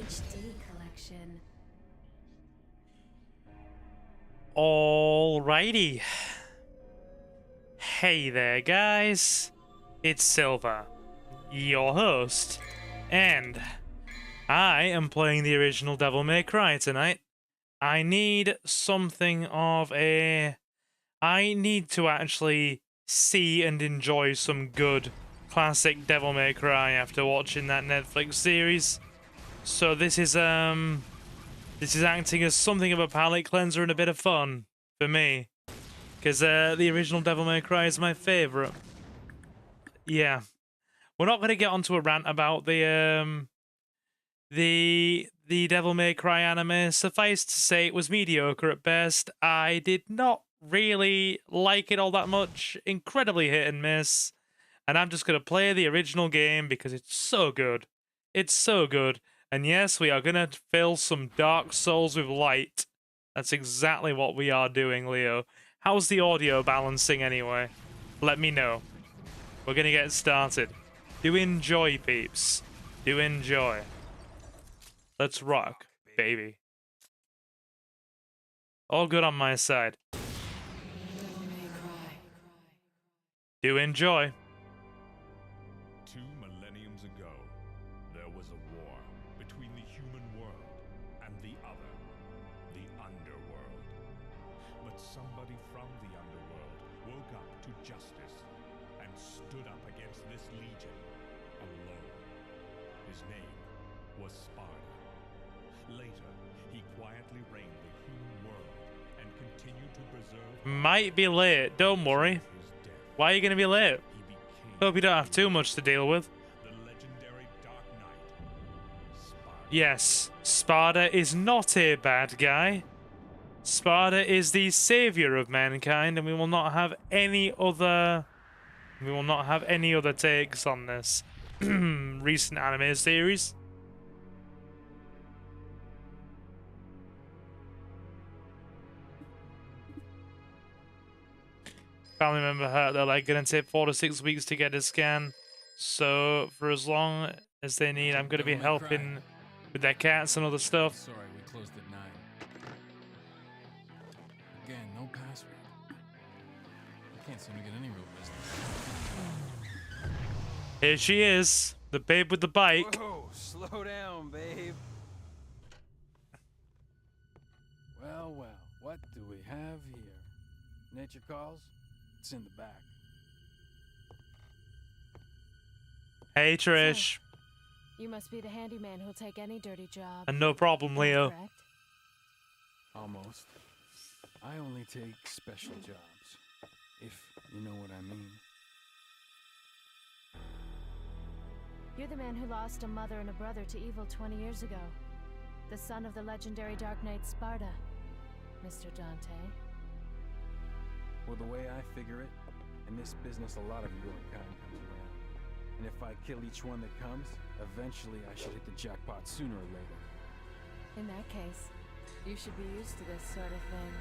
HD collection. Alrighty. Hey there, guys. It's Silver, your host, and I am playing the original Devil May Cry tonight. I need something of a... I need to actually see and enjoy some good classic Devil May Cry after watching that Netflix series. So this is acting as something of a palate cleanser and a bit of fun for me, because the original Devil May Cry is my favorite. Yeah, we're not going to get onto a rant about the Devil May Cry anime. Suffice to say, it was mediocre at best. I did not really like it all that much. Incredibly hit and miss. And I'm just going to play the original game because it's so good. It's so good. And yes, we are going to fill some Dark Souls with light. That's exactly what we are doing, Leo. How's the audio balancing anyway? Let me know. We're going to get started. Do enjoy, peeps. Do enjoy. Let's rock, baby. All good on my side. Do enjoy. 2 millenniums ago, there was a war between the human world and the other, the underworld. But somebody from the underworld woke up to justice and stood up against this legion alone. His name was Sparta. Later, he quietly reigned the human world and continued to preserve... Might be late, don't worry. Why are you going to be late? Hope you don't have too much to deal with. The legendary Dark Knight, Sparta. Yes, Sparta is not a bad guy. Sparta is the savior of mankind, and we will not have any other... We will not have any other takes on this recent anime series. Family member hurt their leg, gonna take 4 to 6 weeks to get a scan. So for as long as they need, I'm gonna be helping with their cats and other stuff. Sorry, we closed at 9. Again, no password. I can't seem to get any real business. Here she is, the babe with the bike. Whoa, slow down, babe. Well, what do we have here? Nature calls? It's in the back. Hey Trish. You must be the handyman who'll take any dirty job. And no problem, Leo. Correct? Almost. I only take special jobs, if you know what I mean. You're the man who lost a mother and a brother to evil 20 years ago. The son of the legendary Dark Knight Sparta, Mr. Dante. Well, the way I figure it, in this business a lot of your kind comes around. And if I kill each one that comes, eventually I should hit the jackpot sooner or later. In that case, you should be used to this sort of thing.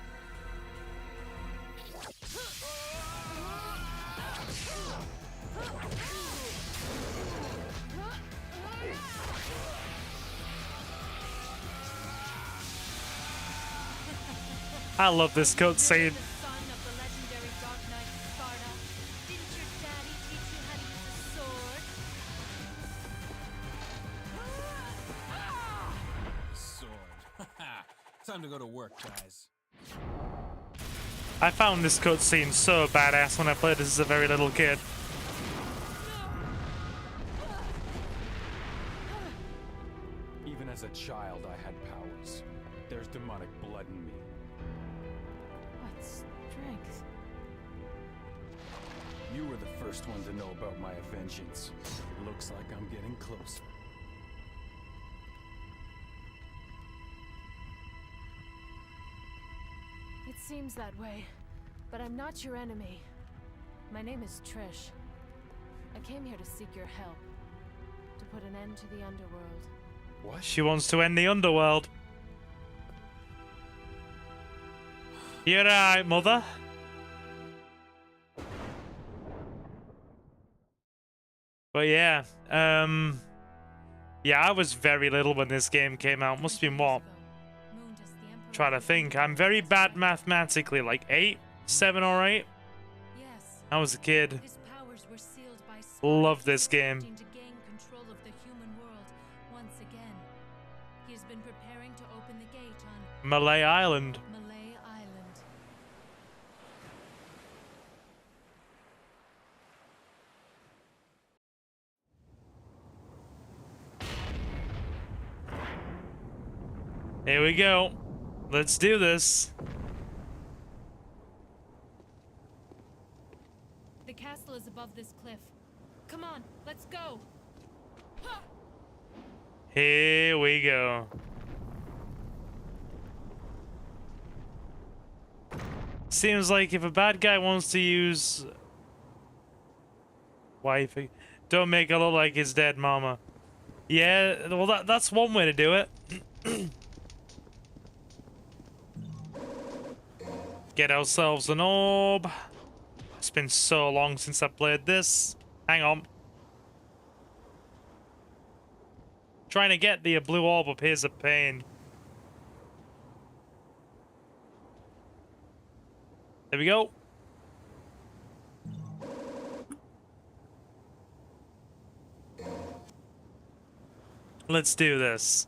I love this cutscene. Son of the legendary Dark Knight Sparta, didn't your daddy teach you how to use a sword? Sword. Time to go to work, guys. I found this cutscene so badass when I played this as a very little kid. Even as a child, I had powers. There's demonic blood in me. What strength? You were the first one to know about my vengeance. It looks like I'm getting closer. It seems that way, but I'm not your enemy. My name is Trish. I came here to seek your help, to put an end to the underworld. What? She wants to end the underworld. You're right, mother. But yeah, Yeah, I was very little when this game came out. Must be what? Trying to think. I'm very bad mathematically. Like 8, 7 or 8. Yes. I was a kid. His powers were sealed by spies Love this game. attempting to gain control of the human world once again. He has been preparing to open the gate on Mallet Island. Mallet Island. Here we go. Let's do this. The castle is above this cliff. Come on, let's go. Here we go. Seems like if a bad guy wants to use wifey, don't make her look like his dead mama. Yeah, well that's one way to do it. Get ourselves an orb. It's been so long since I played this. Hang on. Trying to get the blue orb up here's a pain. There we go. Let's do this.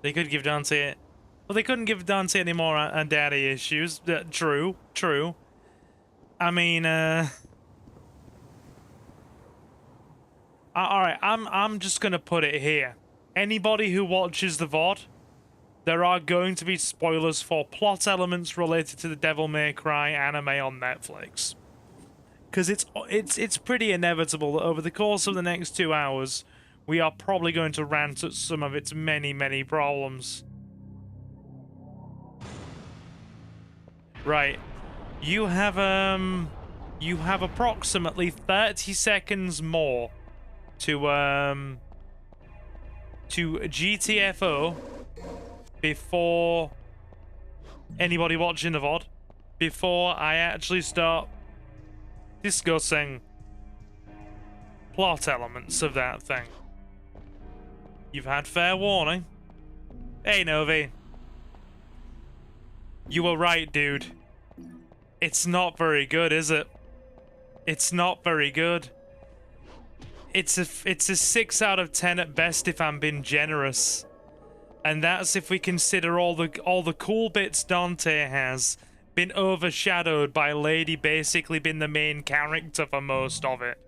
They could give Dante... Well, they couldn't give Dante any more daddy issues. True, true. I mean, alright, I'm just gonna put it here. Anybody who watches the VOD, there are going to be spoilers for plot elements related to the Devil May Cry anime on Netflix. Because it's pretty inevitable that over the course of the next 2 hours, we are probably going to rant at some of its many, many problems. Right. You have approximately 30 seconds more to GTFO before anybody watching the VOD, before I actually start discussing plot elements of that thing. You've had fair warning. Hey, Novi. You were right, dude. It's not very good, is it? It's not very good. It's a 6 out of 10 at best if I'm being generous. And that's if we consider all the cool bits Dante has been overshadowed by Lady basically being the main character for most of it.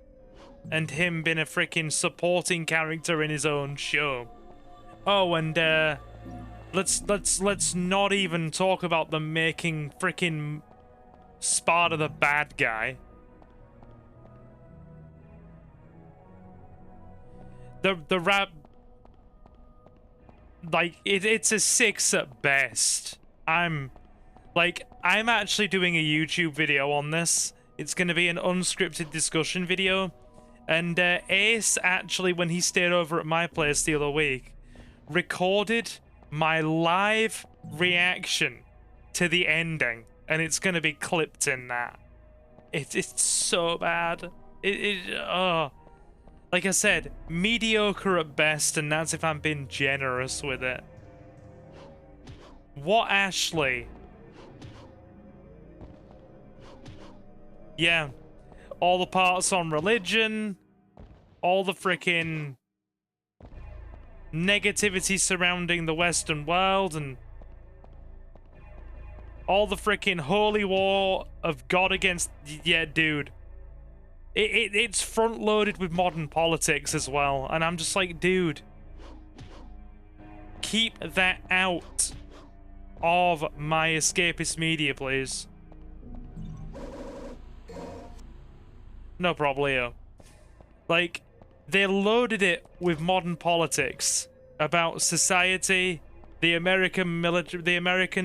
And him being a freaking supporting character in his own show. Oh, and let's not even talk about them making freaking Sparta the bad guy. The rap, like it's a 6 at best. I'm actually doing a YouTube video on this. It's going to be an unscripted discussion video, and Ace actually, when he stayed over at my place the other week, recorded my live reaction to the ending, and it's going to be clipped in that. It's so bad. Like I said, mediocre at best, and that's if I'm being generous with it. What, Ashley? Yeah. All the parts on religion, all the freaking negativity surrounding the Western world, and all the freaking holy war of God against... Yeah, dude. It's front-loaded with modern politics as well, and I'm just like, dude, keep that out of my escapist media, please. No problemo. Like, they loaded it with modern politics about society, the American military, the American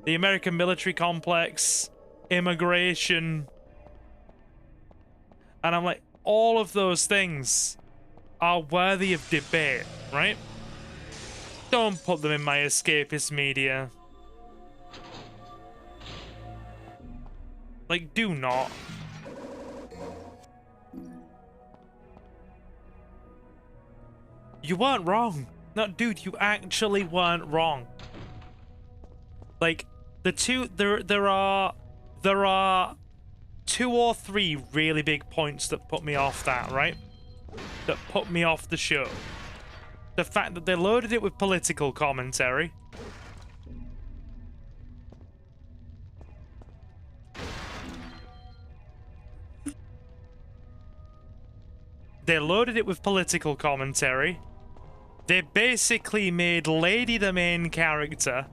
military complex, immigration. And I'm like, all of those things are worthy of debate, right? Don't put them in my escapist media. Like, do not. You weren't wrong. No, dude, you actually weren't wrong. Like, there are 2 or 3 really big points that put me off that, right? That put me off the show. The fact that they loaded it with political commentary. They loaded it with political commentary. They basically made Lady the main character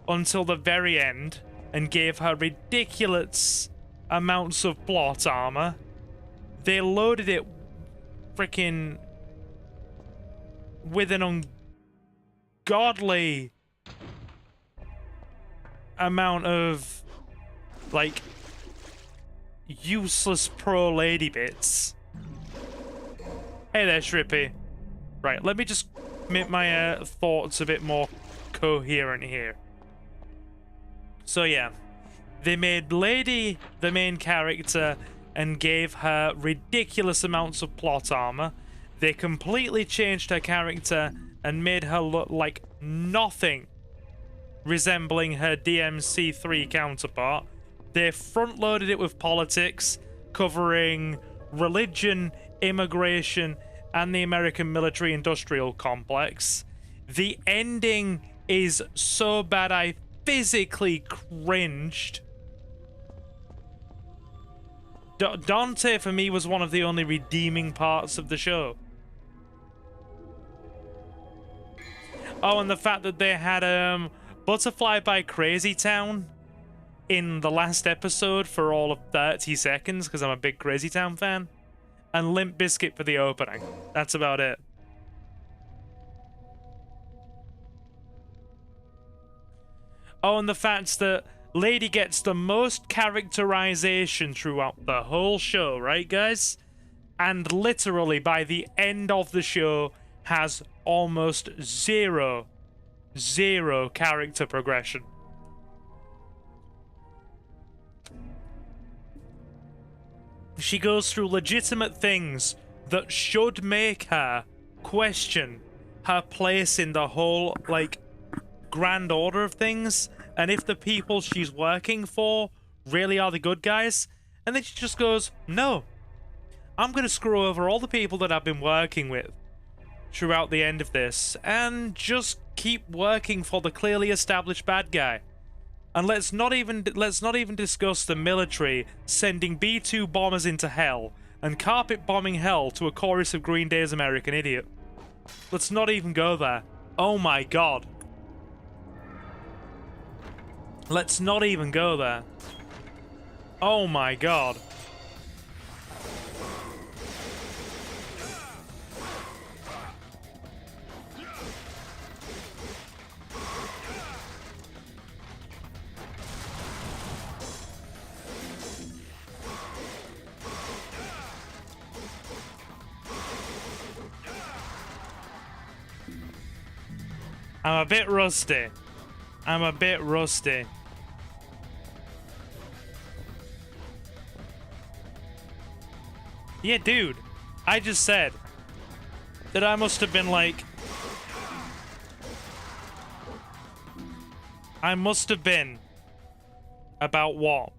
until the very end and gave her ridiculous amounts of plot armor. They loaded it freaking with an ungodly amount of, like, useless pro-lady bits. Hey there, Shrippy. Right, let me just make my thoughts a bit more coherent here. So yeah, they made Lady the main character and gave her ridiculous amounts of plot armor. They completely changed her character and made her look like nothing resembling her DMC3 counterpart. They front-loaded it with politics, covering religion, immigration, and the American military-industrial complex. The ending is so bad I physically cringed. Dante, for me, was one of the only redeeming parts of the show. Oh, and the fact that they had Butterfly by Crazy Town in the last episode for all of 30 seconds, because I'm a big Crazy Town fan. And Limp Bizkit for the opening. That's about it. Oh, and the fact that Lady gets the most characterization throughout the whole show, right, guys? And literally, by the end of the show, has almost zero character progression. She goes through legitimate things that should make her question her place in the whole, like, grand order of things, and if the people she's working for really are the good guys. And then she just goes, no, I'm gonna screw over all the people that I've been working with throughout the end of this, and just keep working for the clearly established bad guy. And let's not even discuss the military sending B-2 bombers into hell and carpet bombing hell to a chorus of Green Day's American Idiot. Let's not even go there. Oh my god. Let's not even go there. Oh my god. I'm a bit rusty. I'm a bit rusty. Yeah, dude. I just said that I must have been like... I must have been about what?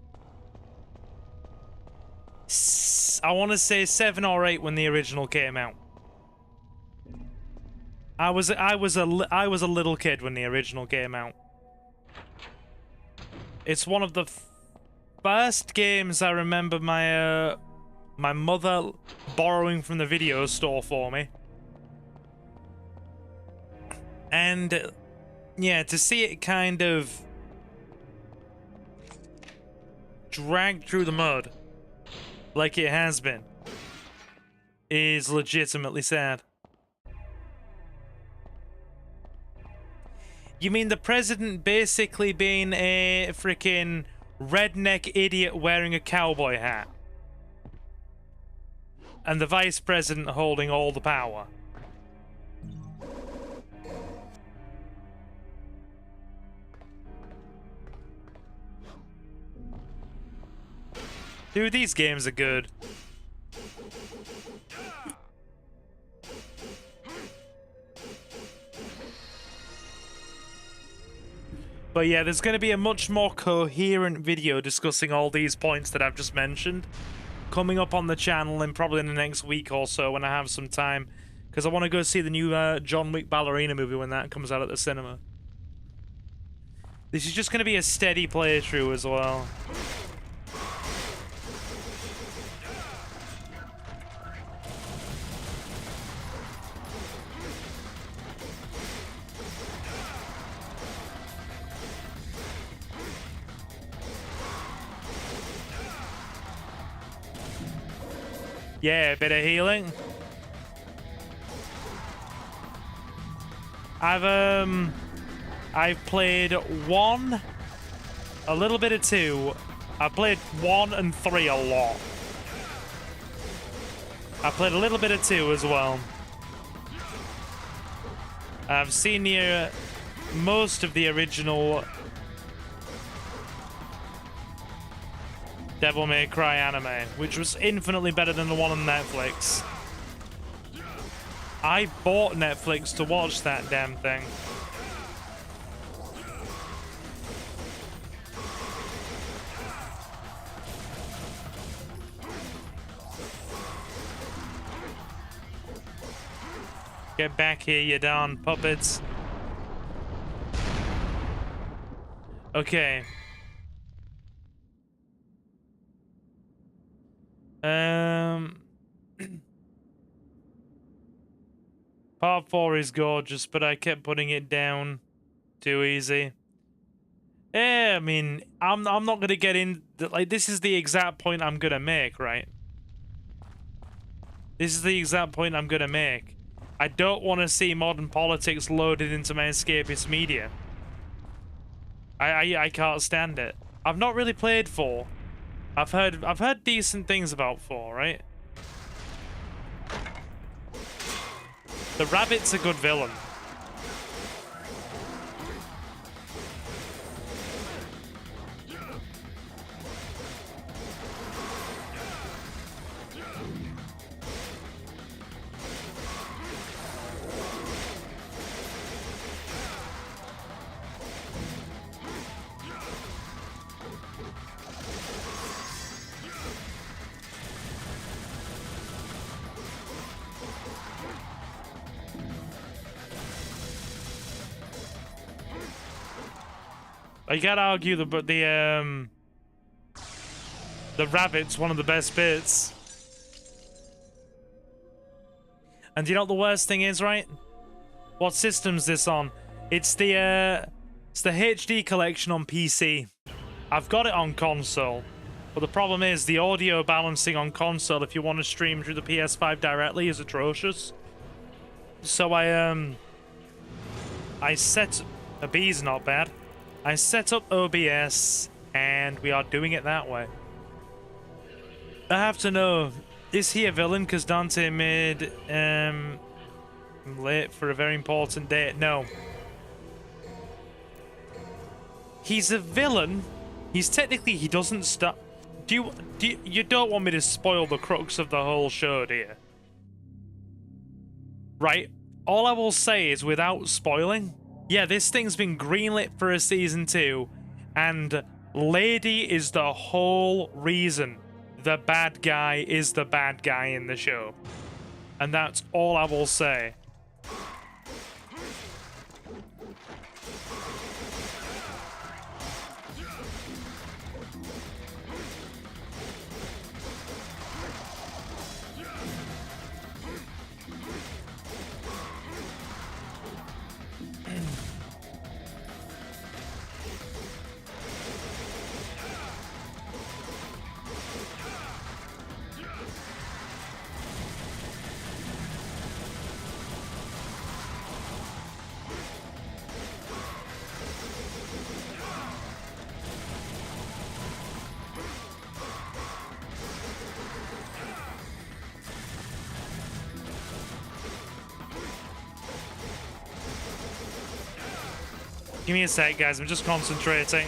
I want to say 7 or 8 when the original came out. I was a little kid when the original came out. It's one of the first games I remember my my mother borrowing from the video store for me. And yeah, to see it kind of dragged through the mud like it has been is legitimately sad. You mean the president basically being a freaking redneck idiot wearing a cowboy hat? And the vice president holding all the power? Dude, these games are good. But yeah, there's going to be a much more coherent video discussing all these points that I've just mentioned coming up on the channel and probably in the next week or so when I have some time. Because I want to go see the new John Wick Ballerina movie when that comes out at the cinema. This is just going to be a steady playthrough as well. Yeah, a bit of healing. I've played 1, a little bit of 2. I played 1 and 3 a lot. I played a little bit of 2 as well. I've seen most of the original Devil May Cry anime, which was infinitely better than the one on Netflix. I bought Netflix to watch that damn thing. Get back here, you darn puppets. Okay. Part 4 is gorgeous, but I kept putting it down too easy. Yeah, I mean, I'm not gonna get in. Like, this is the exact point I'm gonna make, right? This is the exact point I'm gonna make. I don't want to see modern politics loaded into my escapist media. I can't stand it. I've not really played 4. I've heard decent things about 4, right? The rabbit's a good villain. I gotta argue the rabbit's one of the best bits. And do you know what the worst thing is, right? What system's this on? It's the HD collection on PC. I've got it on console. But the problem is the audio balancing on console if you want to stream through the PS5 directly is atrocious. So I set a B's not bad. I set up OBS, and we are doing it that way. I have to know, is he a villain? Because Dante made late for a very important date. No. He's a villain. He's technically, he doesn't stop. You don't want me to spoil the crux of the whole show, do you? Right? All I will say is, without spoiling, yeah, this thing's been greenlit for a season 2, and Lady is the whole reason the bad guy is the bad guy in the show. And that's all I will say. Give me a sec, guys. I'm just concentrating.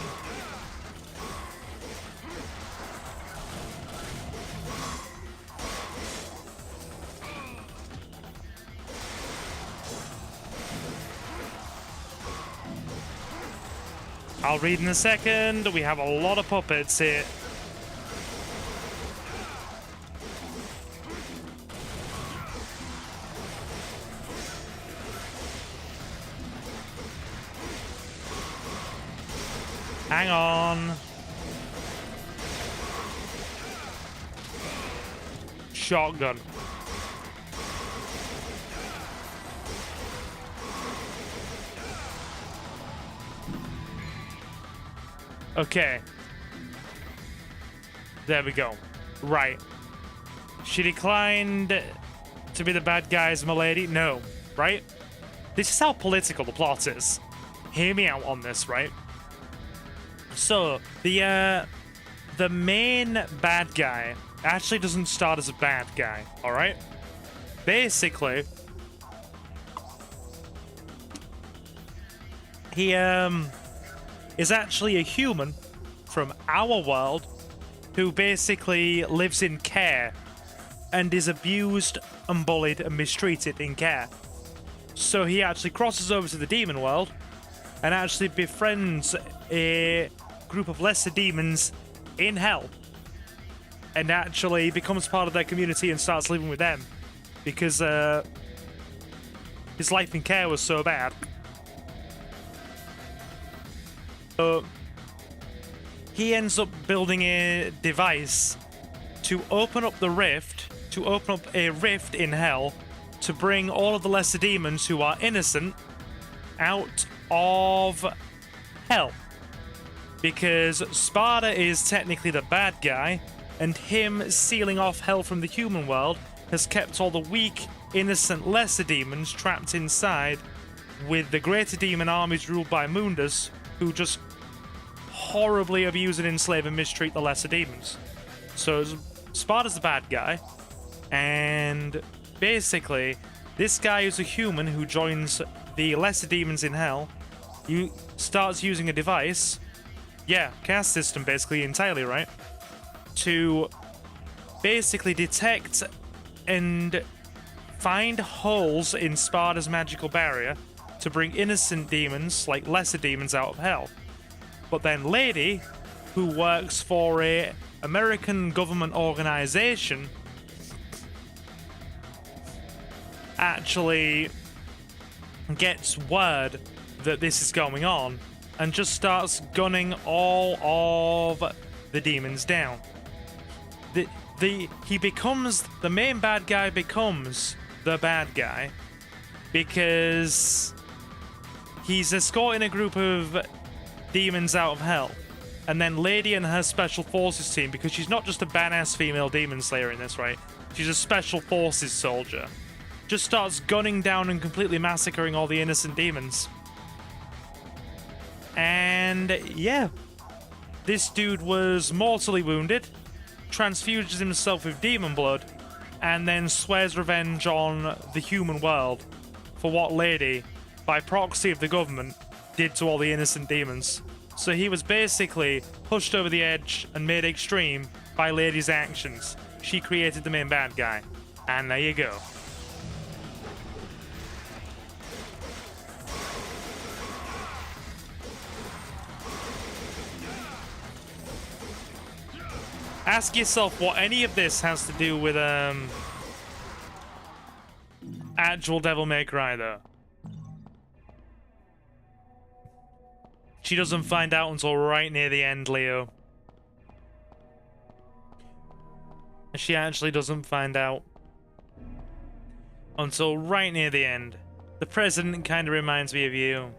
I'll read in a second. We have a lot of puppets here. Hang on. Shotgun. Okay. There we go. Right. She declined to be the bad guy's milady? No. Right? This is how political the plot is. Hear me out on this, right? So, the main bad guy actually doesn't start as a bad guy, alright? Basically, he, is actually a human from our world who basically lives in care and is abused and bullied and mistreated in care. So he actually crosses over to the demon world and actually befriends a group of lesser demons in hell and actually becomes part of their community and starts living with them because his life in care was so bad. So he ends up building a device to open up the rift, to open up a rift in hell, to bring all of the lesser demons who are innocent out of hell. Because Sparta is technically the bad guy, and him sealing off hell from the human world has kept all the weak, innocent lesser demons trapped inside, with the greater demon armies ruled by Mundus, who just horribly abuse and enslave and mistreat the lesser demons. So Sparta's the bad guy, and basically this guy is a human who joins the lesser demons in hell. He starts using a device, caste system basically entirely, right, to basically detect and find holes in Sparta's magical barrier to bring innocent demons, like lesser demons, out of hell. But then Lady, who works for a American government organization, actually gets word that this is going on and just starts gunning all of the demons down. The main bad guy becomes the bad guy because he's escorting a group of demons out of hell, and then Lady and her special forces team, because she's not just a badass female demon slayer in this, right? She's a special forces soldier. Just starts gunning down and completely massacring all the innocent demons. And yeah, this dude was mortally wounded, transfuses himself with demon blood, and then swears revenge on the human world for what Lady, by proxy of the government, did to all the innocent demons. So he was basically pushed over the edge and made extreme by Lady's actions. She created the main bad guy. And there you go. Ask yourself what any of this has to do with actual Devil May Cry, though. She doesn't find out until right near the end, Leo. She actually doesn't find out until right near the end. The president kind of reminds me of you.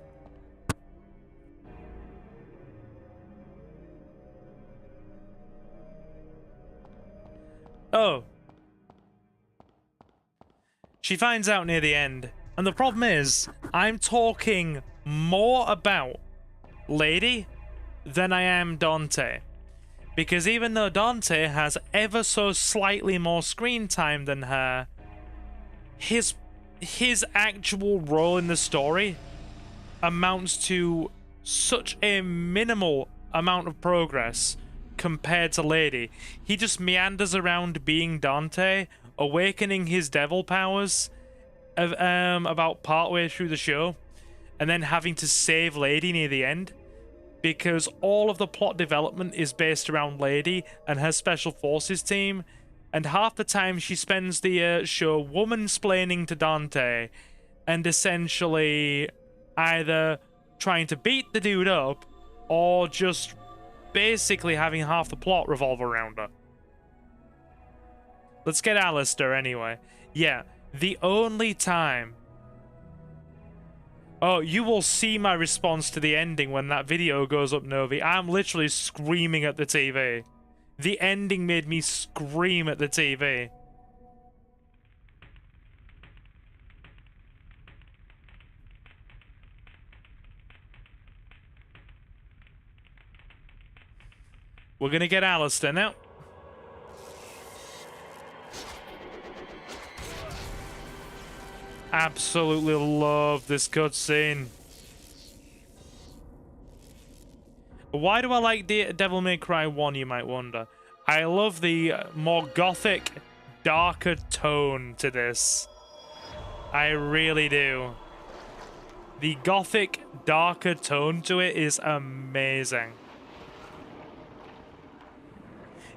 Oh. She finds out near the end. And the problem is, I'm talking more about Lady than I am Dante. Because even though Dante has ever so slightly more screen time than her, his actual role in the story amounts to such a minimal amount of progress compared to Lady. He just meanders around being Dante, awakening his devil powers about partway through the show, and then having to save Lady near the end. because all of the plot development is based around Lady and her special forces team, and half the time she spends the show woman-splaining to Dante and essentially either trying to beat the dude up or just basically having half the plot revolve around her. Let's get Alistair anyway. Yeah, the only time... Oh, you will see my response to the ending when that video goes up, Novi. I'm literally screaming at the TV. The ending made me scream at the TV. We're gonna get Alistair now. Absolutely love this cutscene. Why do I like Devil May Cry 1, you might wonder? I love the more gothic, darker tone to this. I really do. The gothic, darker tone to it is amazing.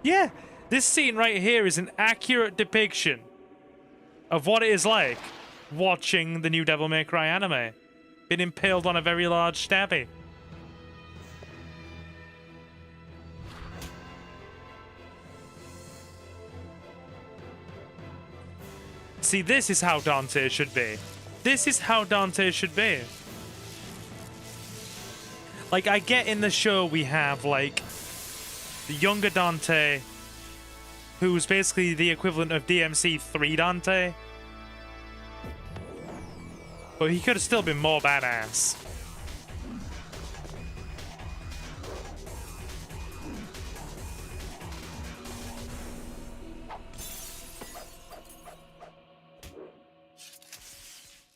Yeah, this scene right here is an accurate depiction of what it is like watching the new Devil May Cry anime. Been impaled on a very large stabby. See, this is how Dante should be. This is how Dante should be. Like, I get in the show we have, like, the younger Dante, who's basically the equivalent of DMC 3 Dante. But he could have still been more badass.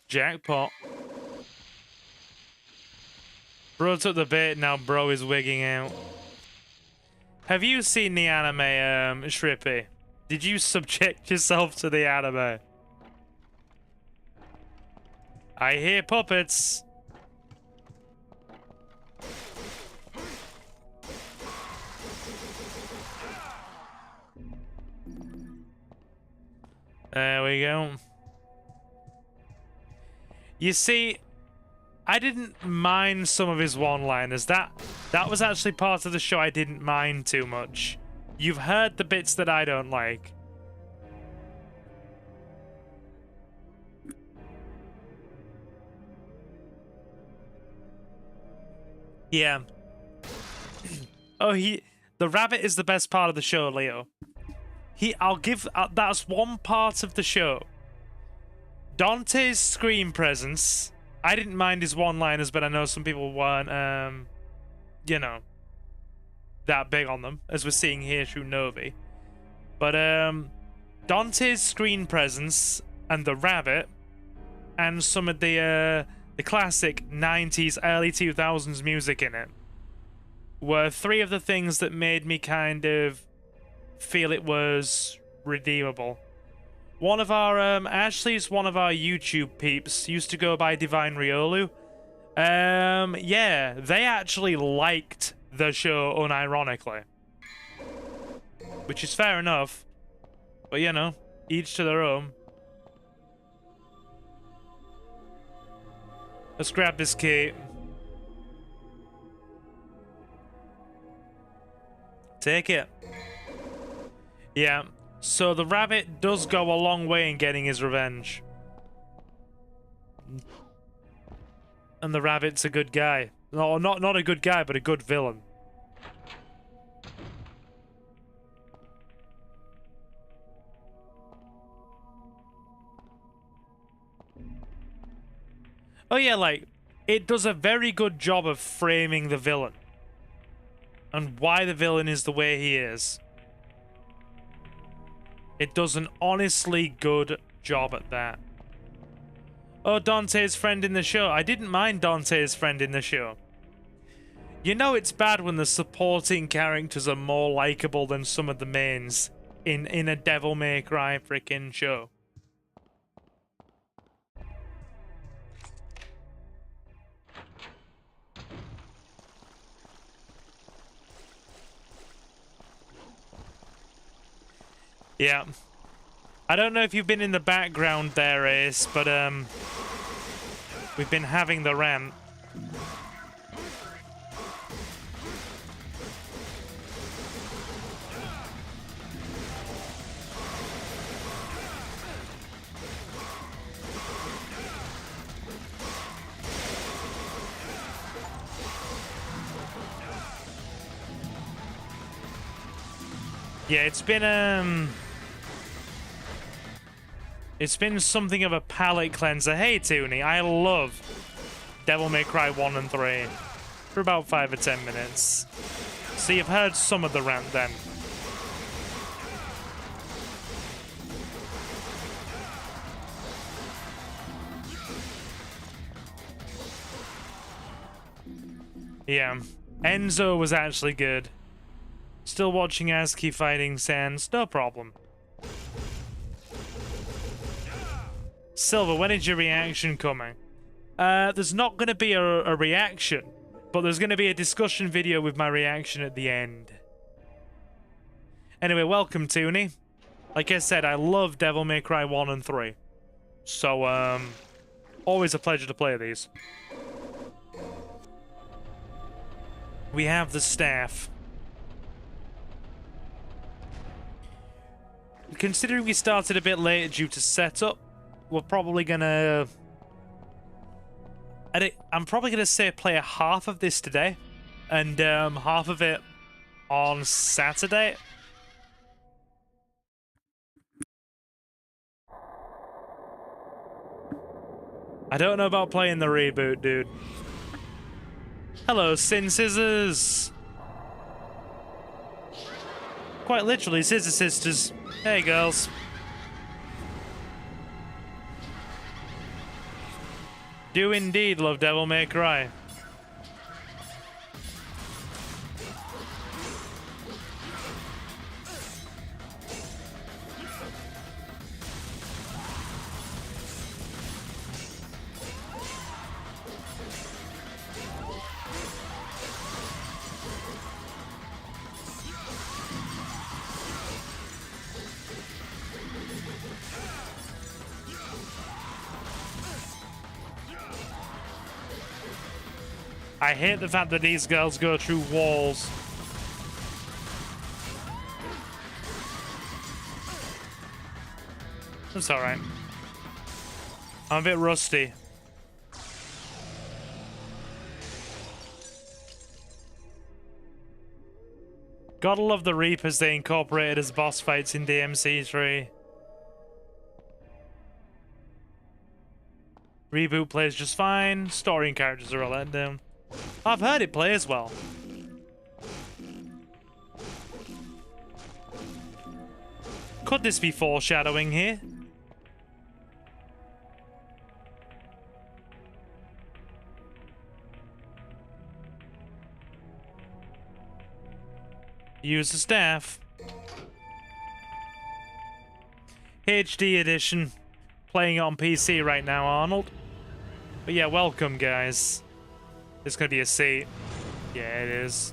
Jackpot. Bro took the bait, now bro is wigging out. Have you seen the anime, Shrippy? Did you subject yourself to the anime? I hear puppets. There we go. You see, I didn't mind some of his one-liners. That was actually part of the show I didn't mind too much. You've heard the bits that I don't like. Yeah. Oh, the rabbit is the best part of the show, Leo. I'll give, that's one part of the show. Dante's screen presence, I didn't mind his one-liners, but I know some people weren't, you know, that big on them, as we're seeing here through Novi. But, Dante's screen presence and the rabbit and some of the classic 90s, early 2000s music in it were three of the things that made me kind of feel it was redeemable. One of our, Ashley's one of our YouTube peeps used to go by Divine Riolu. Yeah, they actually liked the show unironically. Which is fair enough. But, you know, each to their own. Let's grab this key. Take it. Yeah, so the rabbit does go a long way in getting his revenge. And the rabbit's a good guy. No, not a good guy, but a good villain. Oh yeah, like, it does a very good job of framing the villain. And why the villain is the way he is. It does an honestly good job at that. Oh, Dante's friend in the show. I didn't mind Dante's friend in the show. You know it's bad when the supporting characters are more likable than some of the mains in a Devil May Cry freaking show. Yeah. I don't know if you've been in the background there, Ace, but we've been having the rant. Yeah, it's been something of a palate cleanser. Hey, Toonie, I love Devil May Cry 1 and 3 for about 5 or 10 minutes. So you've heard some of the rant then. Yeah, Enzo was actually good. Still watching ASCII fighting Sans, no problem. Silver, when is your reaction coming? There's not going to be a reaction, but there's going to be a discussion video with my reaction at the end. Anyway, welcome, Toonie. Like I said, I love Devil May Cry 1 and 3. So, always a pleasure to play these. We have the staff. Considering we started a bit late due to setup, we're probably gonna... I'm probably gonna say play a half of this today, and half of it on Saturday. I don't know about playing the reboot, dude. Hello, Sin Scissors! Quite literally, Scissor Sisters. Hey, girls. Do indeed love Devil May Cry. I hate the fact that these girls go through walls. That's alright. I'm a bit rusty. Gotta love the Reapers they incorporated as boss fights in DMC3. Reboot plays just fine. Story and characters are a letdown. I've heard it plays well. Could this be foreshadowing here? Use the staff. HD edition. Playing it on PC right now, Arnold. But yeah, welcome, guys. It's gonna be a seat. Yeah, it is.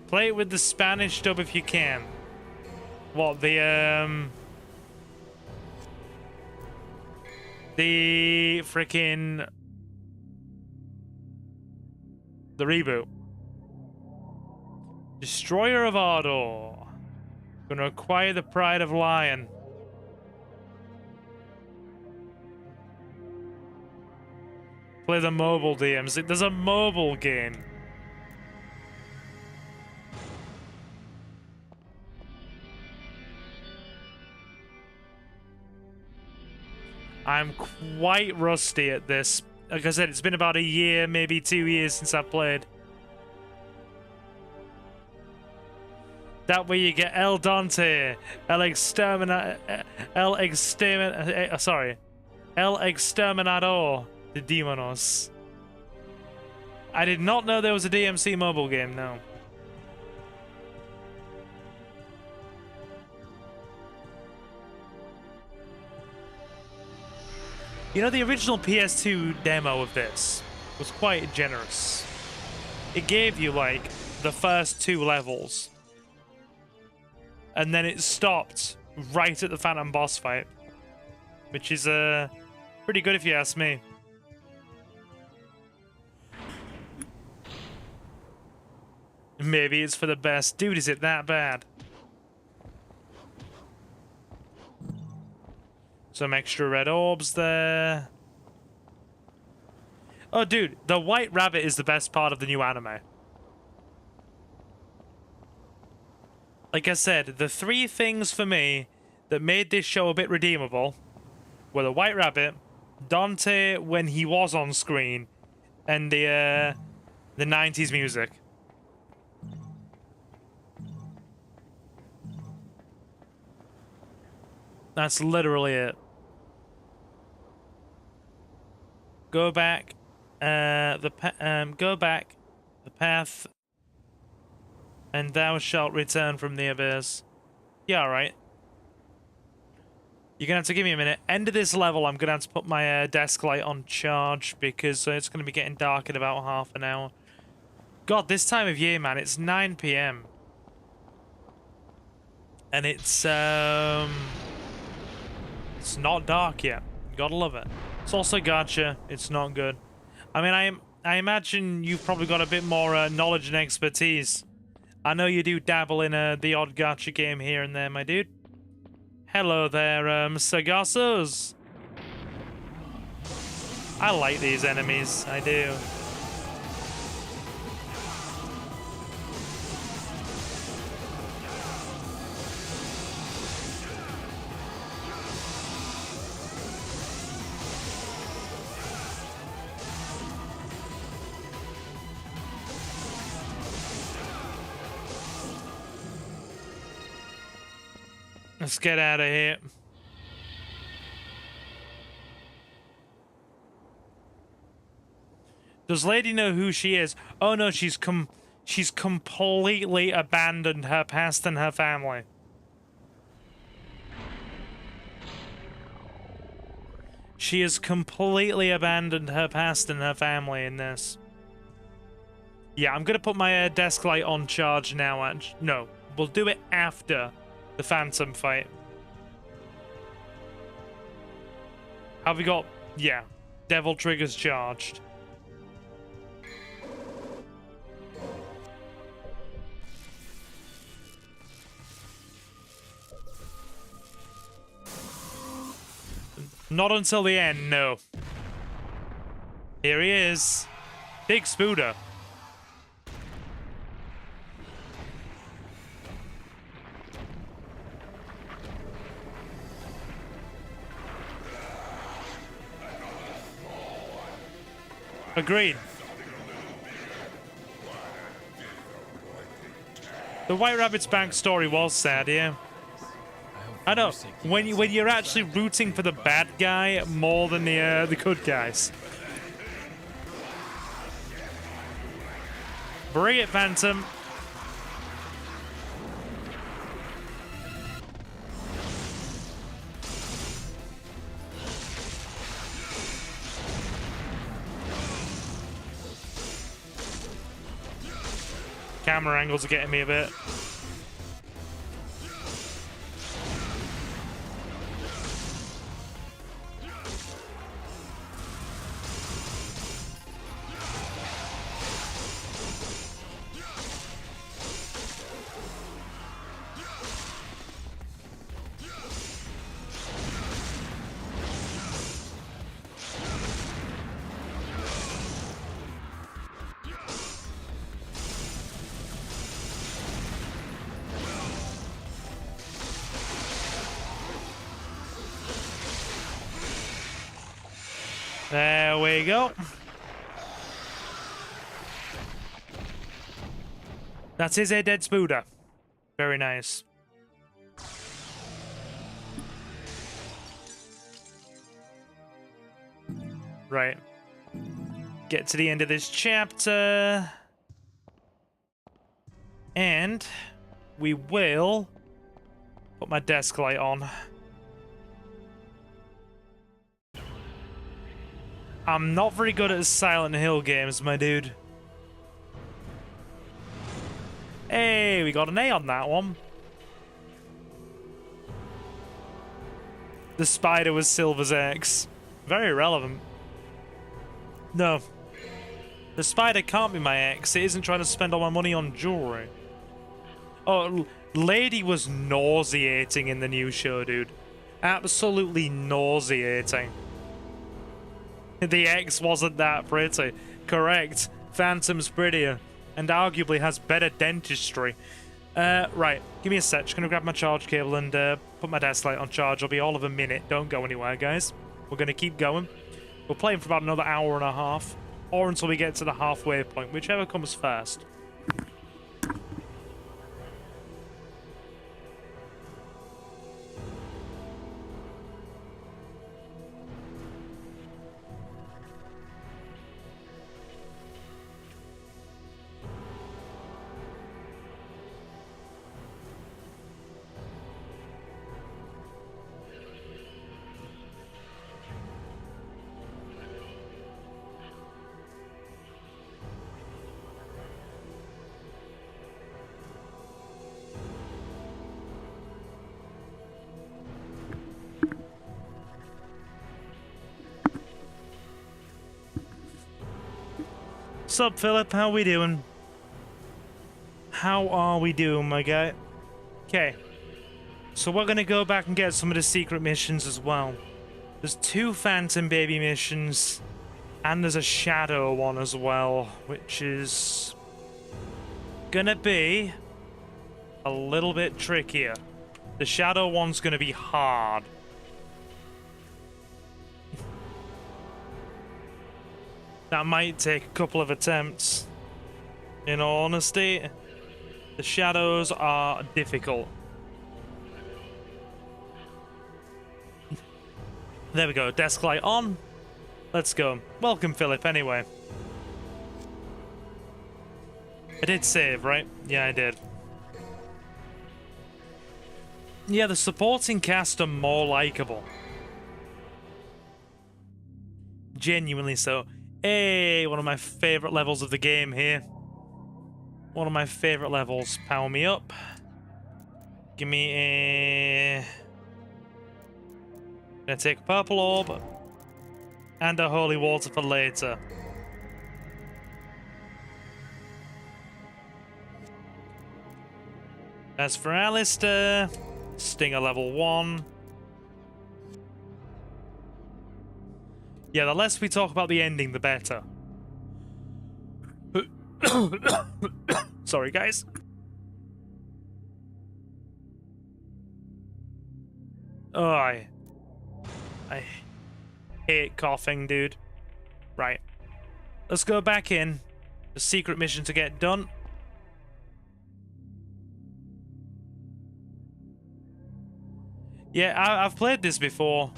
Play it with the Spanish dub if you can. What, the freaking... The reboot. Destroyer of Ardor. Gonna acquire the Pride of Lion. Play the mobile DMs. There's a mobile game. I'm quite rusty at this. Like I said, it's been about a year, maybe 2 years since I've played. That way you get El Dante, El Exterminador de Demonos. I did not know there was a DMC mobile game, no. You know, the original PS2 demo of this was quite generous. It gave you, like, the first 2 levels. and then it stopped right at the Phantom boss fight, which is pretty good if you ask me. Maybe it's for the best. Dude, is it that bad? Some extra red orbs there. Oh, dude, the white rabbit is the best part of the new anime. Like I said, the three things for me that made this show a bit redeemable were the white rabbit, Dante when he was on screen, and the 90s music. That's literally it. Go back. Go back. The path. And thou shalt return from the abyss. Yeah, alright. You're gonna have to give me a minute. End of this level, I'm gonna have to put my desk light on charge because it's gonna be getting dark in about half an hour. God, this time of year, man, it's 9 PM. And it's not dark yet. You gotta love it. It's also gacha. It's not good. I mean, I imagine you've probably got a bit more knowledge and expertise. I know you do dabble in the odd gacha game here and there, my dude. Hello there, Sagossos. I like these enemies. I do. Let's get out of here. Does Lady know who she is? Oh no, she's completely abandoned her past and her family. She has completely abandoned her past and her family in this. Yeah, I'm gonna put my desk light on charge now. No, we'll do it after the Phantom fight. Have we got... Yeah. Devil triggers charged. Not until the end, no. Here he is. Big Spooder. Agreed. The White Rabbit's backstory was sad, yeah. I know. When you're actually rooting for the bad guy more than the good guys. Bring it, Phantom. Camera angles are getting me a bit. There we go. That is a dead Spooder. Very nice. Right. Get to the end of this chapter. And we will put my desk light on. I'm not very good at Silent Hill games, my dude. Hey, we got an A on that one. the spider was Silver's ex. Very relevant. No. The spider can't be my ex. It isn't trying to spend all my money on jewelry. Oh, Lady was nauseating in the new show, dude. Absolutely nauseating. The ex wasn't that pretty. Correct. Phantom's prettier. And arguably has better dentistry. Right. Give me a sec. Just gonna grab my charge cable and put my desk light on charge. I'll be all of a minute. Don't go anywhere, guys. We're gonna keep going. We're playing for about another hour and a half. Or until we get to the halfway point. Whichever comes first. Sup, Philip? How we doing? How are we doing, my guy? Okay. So we're gonna go back and get some of the secret missions as well. There's 2 Phantom Baby missions, and there's a Shadow one as well, which is gonna be a little bit trickier. The Shadow one's gonna be hard. That might take a couple of attempts. In all honesty, the shadows are difficult. There we go, desk light on. Let's go. Welcome, Philip, anyway. I did save, right? Yeah, I did. Yeah, the supporting cast are more likable. Genuinely so. Hey, one of my favorite levels of the game here. One of my favorite levels. Power me up. Give me a... Gonna take a purple orb. And a holy water for later. As for Alistair, Stinger level 1. Yeah, the less we talk about the ending, the better. Sorry, guys. Oh, I hate coughing, dude. Right. Let's go back in. The secret mission to get done. Yeah, I've played this before.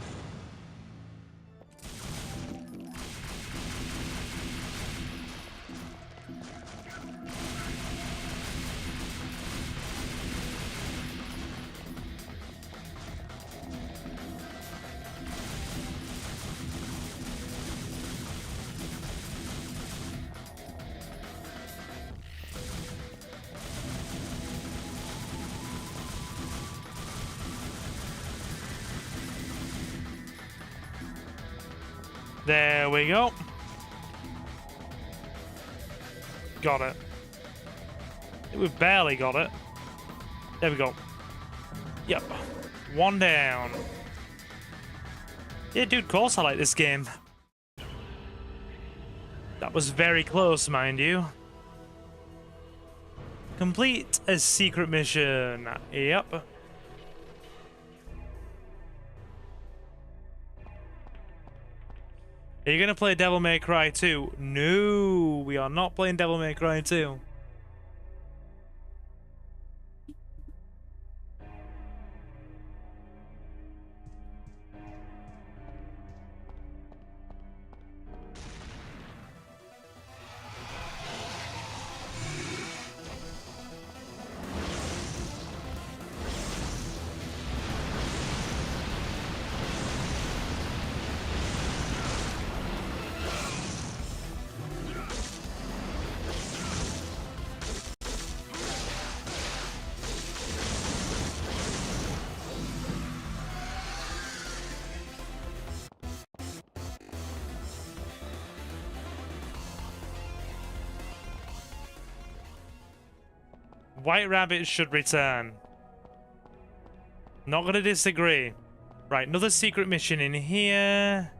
There we go. Got it. We've barely got it. There we go. Yep. 1 down. Yeah, dude, of course I like this game. That was very close, mind you. Complete a secret mission. Yep. Are you gonna play Devil May Cry 2? No, we are not playing Devil May Cry 2. White Rabbit should return. Not gonna disagree. Right, another secret mission in here.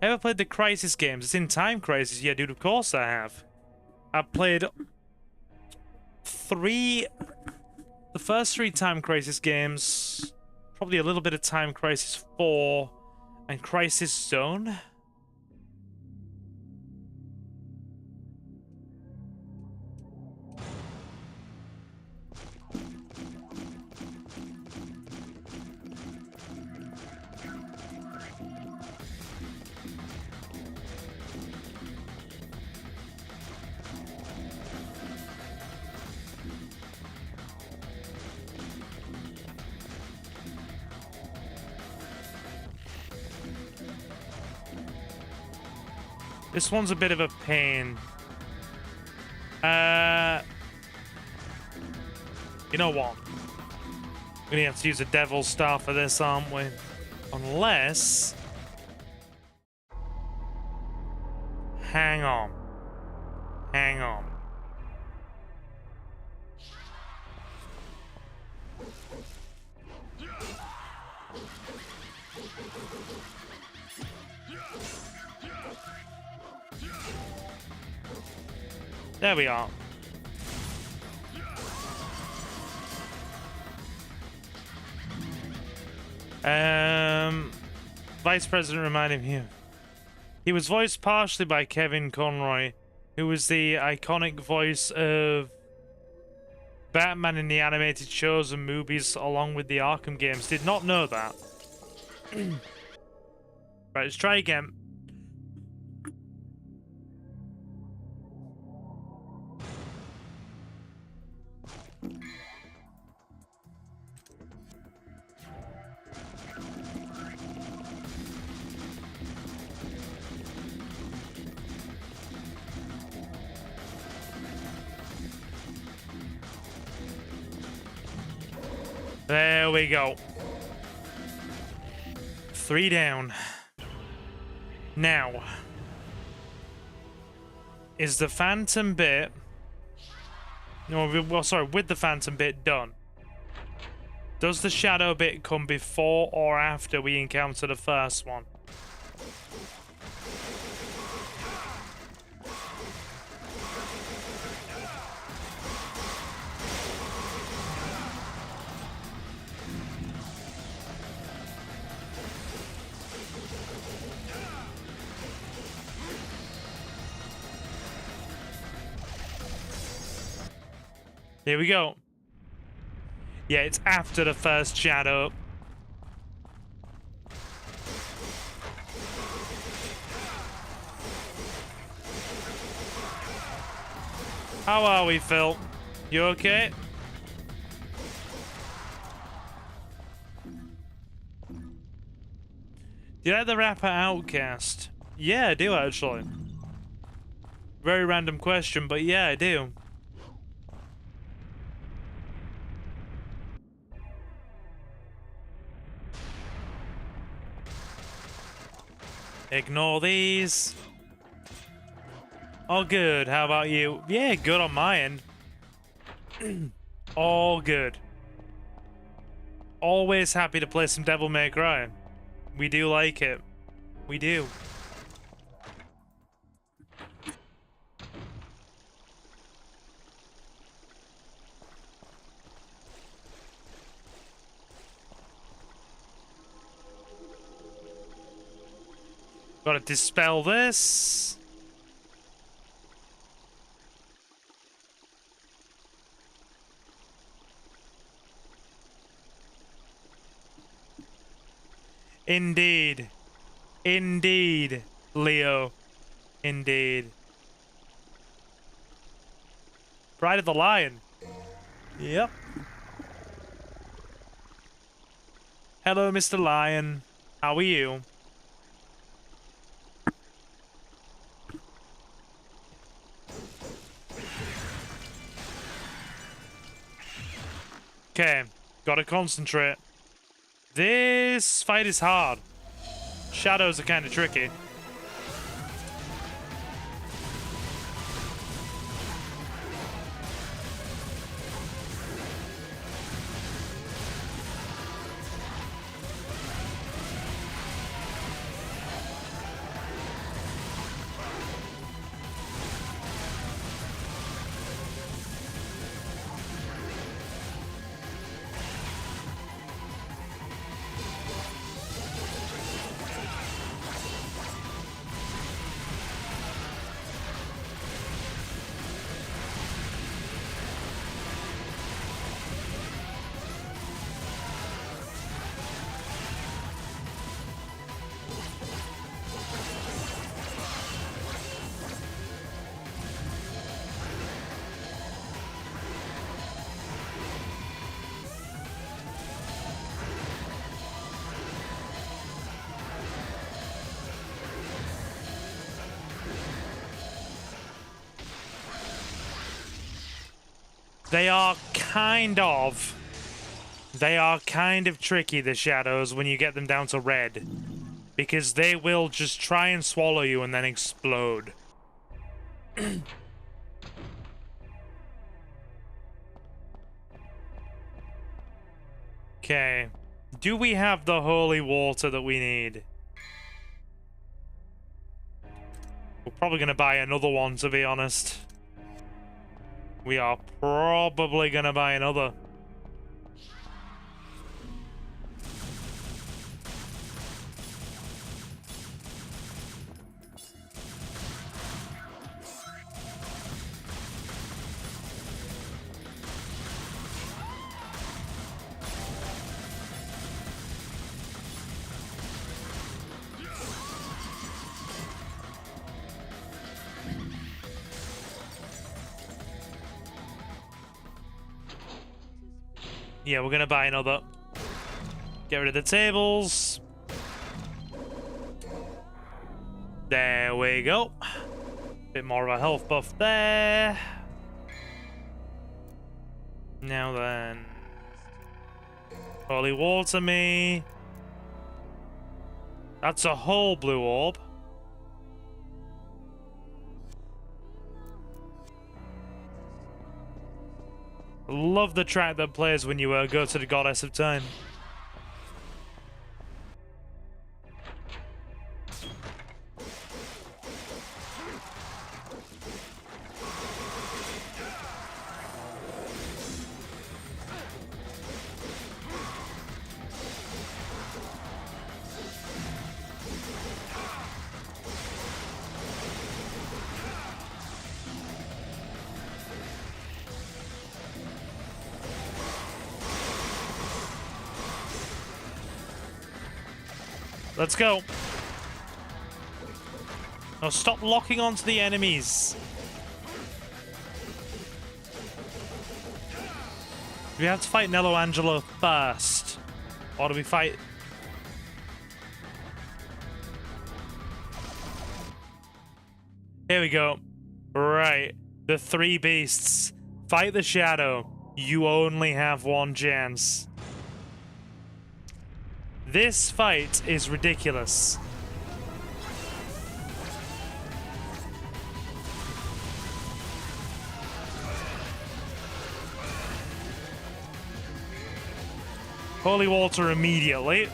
Ever played the Crisis games? It's in Time Crisis. Yeah, dude, of course I have. I've played the first 3 Time Crisis games, probably a little bit of Time Crisis 4, and Crisis Zone. This one's a bit of a pain. You know what? We're gonna have to use a Devil Star for this, aren't we? Unless... Hang on. Hang on. There we are. Vice President reminded me. He was voiced partially by Kevin Conroy, who was the iconic voice of Batman in the animated shows and movies, along with the Arkham games. Did not know that. Right, let's try again. There we go. 3 down. Now, is the Phantom bit... No, well, sorry, with the Phantom bit done, does the Shadow bit come before or after we encounter the first one? Here we go. Yeah, it's after the first Shadow. How are we, Phil? You okay? Do you like the rapper Outcast? Yeah, I do, actually. Very random question, but yeah, I do. Ignore these. All good. How about you? Yeah, good on my end. All good. Always happy to play some Devil May Cry. We do like it. We do. Gotta dispel this. Indeed. Indeed, Leo. Indeed. Bride of the Lion. Yep. Hello, Mr. Lion. How are you? Okay, gotta concentrate. This fight is hard. Shadows are kind of tricky. They are kind of tricky, the shadows, when you get them down to red. Because they will just try and swallow you and then explode. Okay. Do we have the holy water that we need? We're probably going to buy another one, to be honest. We are probably going to buy another. Yeah, we're gonna buy another. Get rid of the tables. There we go. Bit more of a health buff there. Now then. Holy water me. That's a whole blue orb. Love the track that plays when you go to the Goddess of Time. Let's go. Now stop locking onto the enemies. Do we have to fight Nello Angelo first? Or do we fight... Here we go. Right. The three beasts. Fight the shadow. You only have one chance. This fight is ridiculous. Holy water immediately.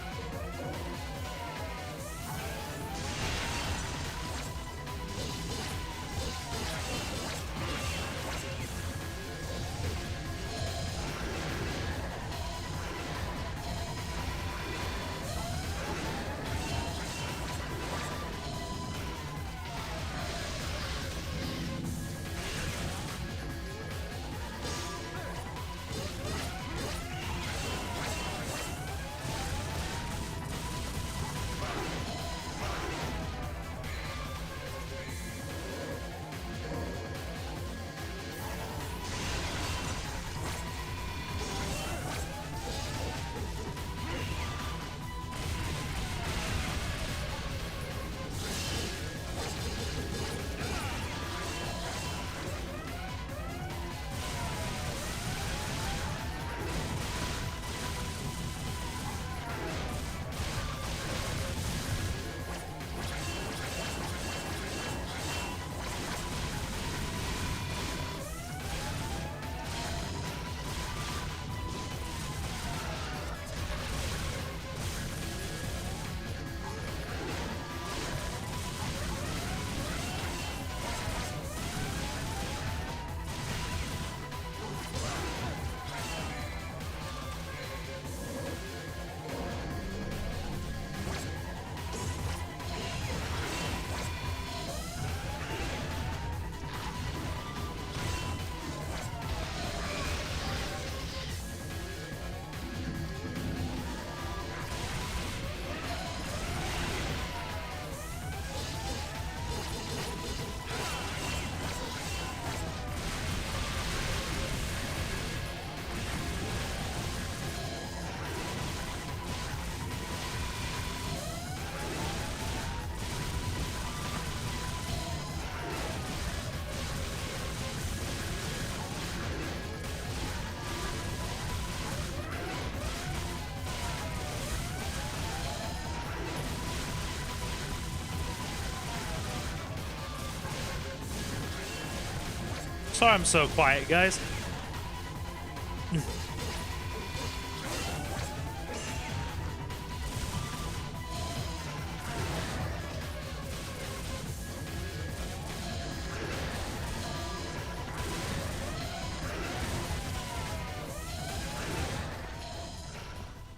Sorry I'm so quiet, guys.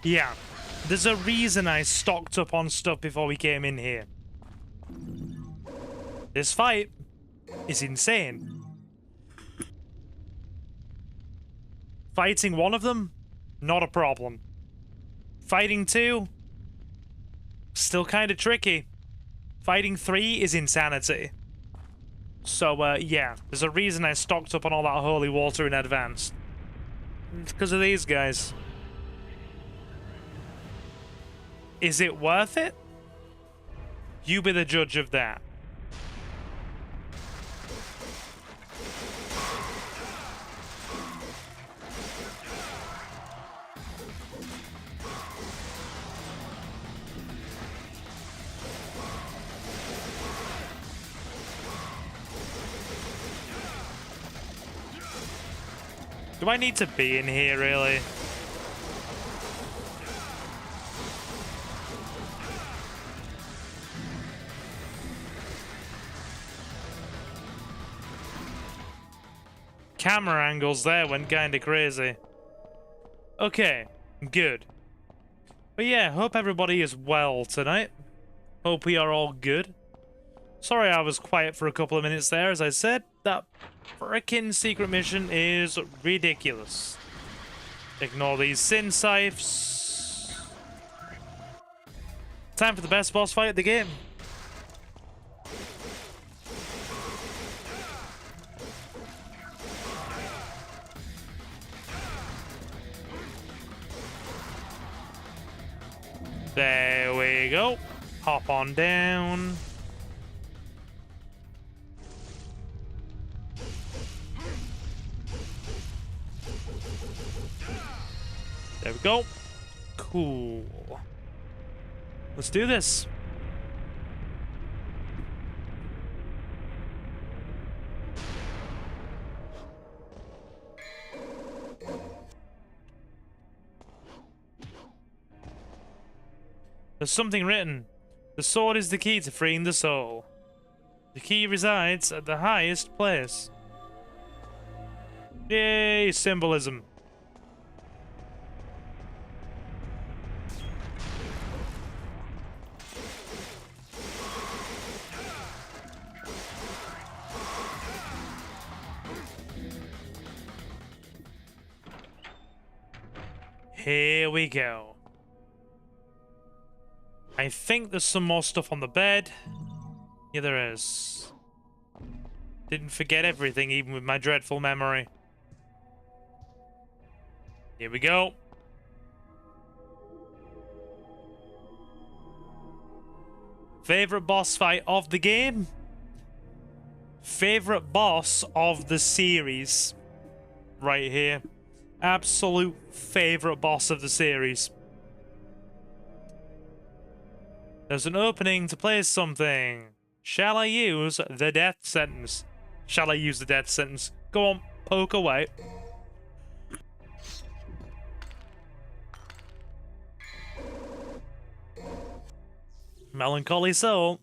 Yeah, there's a reason I stocked up on stuff before we came in here. This fight is insane. Fighting one of them, not a problem. Fighting two, still kind of tricky. Fighting three is insanity. So, yeah, there's a reason I stocked up on all that holy water in advance. It's because of these guys. Is it worth it? You be the judge of that. Do I need to be in here, really? Camera angles there went kinda crazy. Okay, good. But yeah, hope everybody is well tonight. Hope we are all good. Sorry I was quiet for a couple of minutes there, as I said. That frickin' secret mission is ridiculous. Ignore these sin scythes. Time for the best boss fight of the game. There we go. Hop on down. There we go. Cool. Let's do this. There's something written. The sword is the key to freeing the soul. The key resides at the highest place. Yay, symbolism. Here we go. I think there's some more stuff on the bed. Yeah, there is. Didn't forget everything, even with my dreadful memory. Here we go. Favorite boss fight of the game? Favorite boss of the series? Right here. Absolute favorite boss of the series. There's an opening to place something. Shall I use the death sentence? Shall I use the death sentence? Go on, poke away. Melancholy soul.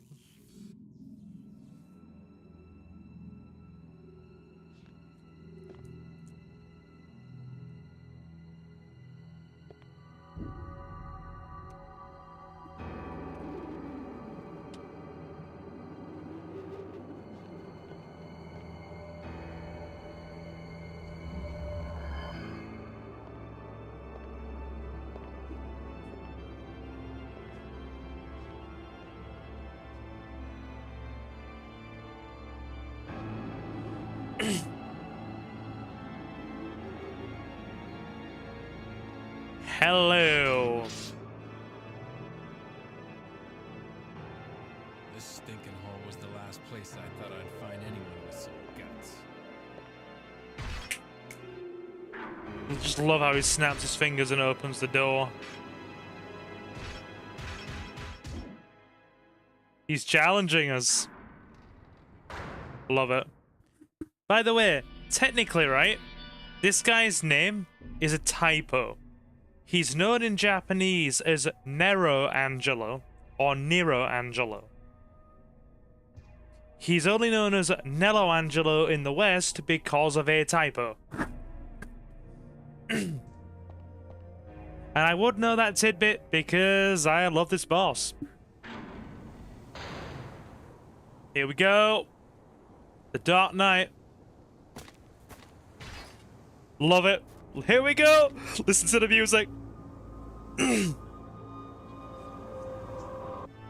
Hello. This stinking hole was the last place I thought I'd find anyone with some guts. I just love how he snaps his fingers and opens the door. He's challenging us. Love it. By the way, technically, right, this guy's name is a typo. He's known in Japanese as Nero Angelo or Nero Angelo. He's only known as Nello Angelo in the West because of a typo. And I would know that tidbit because I love this boss. Here we go. The Dark Knight. Love it. Here we go. Listen to the music.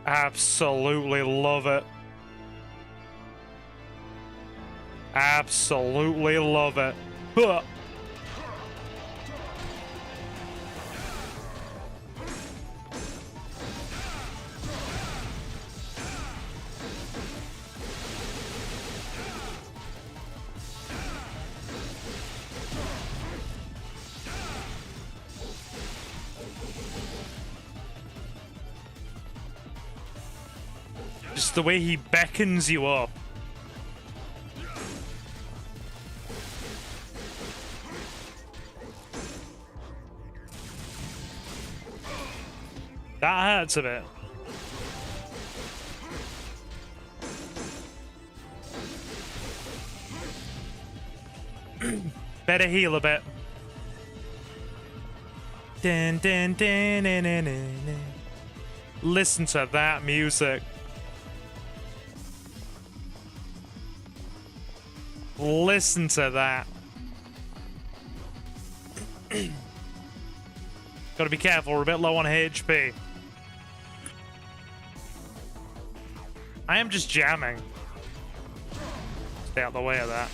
Absolutely love it. Absolutely love it. Huh. Just the way he beckons you up. That hurts a bit. Better heal a bit. Dun, dun, dun, dun, dun, dun, dun. Listen to that music. Listen to that. Gotta be careful, we're a bit low on HP. I am just jamming. Stay out the way of that.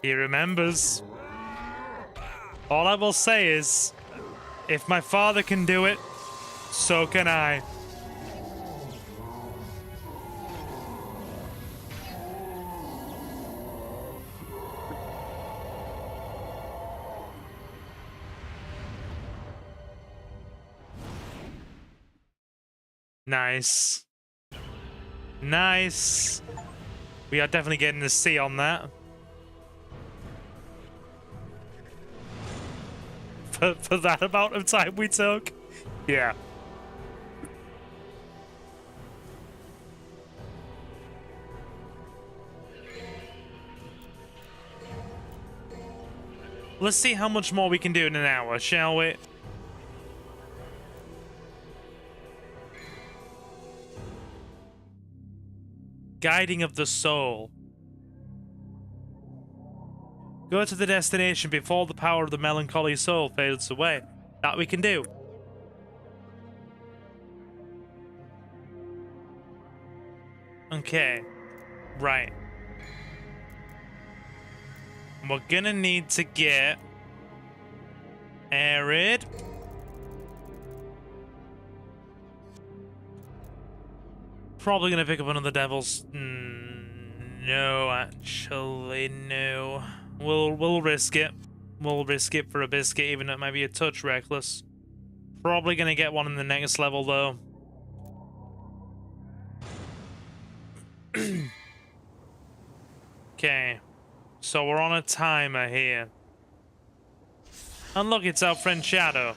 He remembers. All I will say is, if my father can do it, so can I. Nice. Nice. We are definitely getting the C on that. For that amount of time we took. Yeah. Let's see how much more we can do in an hour, shall we? Guiding of the soul. Go to the destination before the power of the melancholy soul fades away. That we can do. Okay. Right. We're gonna need to get Arid. Probably gonna pick up another devil's. No, actually, no. We'll risk it. We'll risk it for a biscuit, even though it might be a touch reckless. Probably gonna get one in the next level, though. Okay. So we're on a timer here. And look, it's our friend Shadow.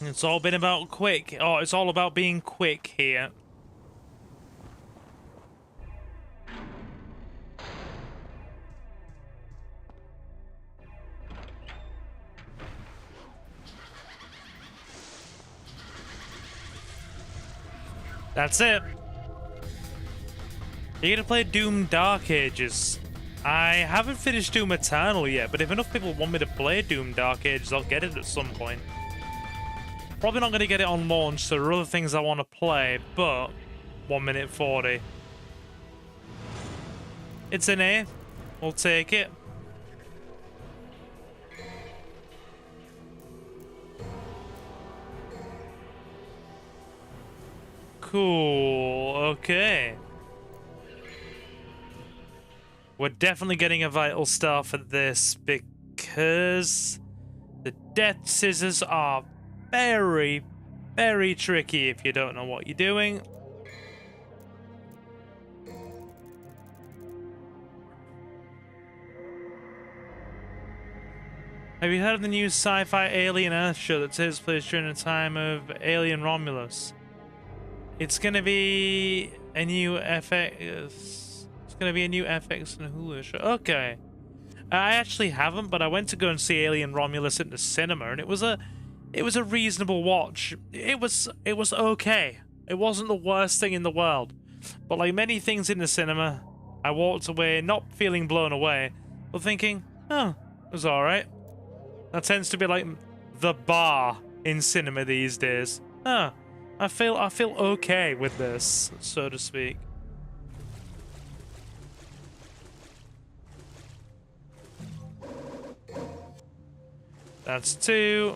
It's all been about quick. Oh, it's all about being quick here. That's it. You're gonna play Doom Dark Ages. I haven't finished Doom Eternal yet, but if enough people want me to play Doom Dark Ages, I'll get it at some point. Probably not gonna get it on launch, so there are other things I want to play, but 1 minute 40. It's an A. We'll take it. Cool. Okay. We're definitely getting a vital star for this because the death scissors are very, very tricky if you don't know what you're doing. Have you heard of the new sci-fi Alien Earth show that takes place during the time of Alien Romulus? It's gonna be a new FX. It's gonna be a new FX and Hulu show. Okay, I actually haven't, but I went to go and see Alien Romulus in the cinema, and it was a reasonable watch. It was okay. It wasn't the worst thing in the world, but like many things in the cinema, I walked away not feeling blown away, but thinking, oh, it was all right. That tends to be like the bar in cinema these days. Oh, I feel okay with this, so to speak. That's 2.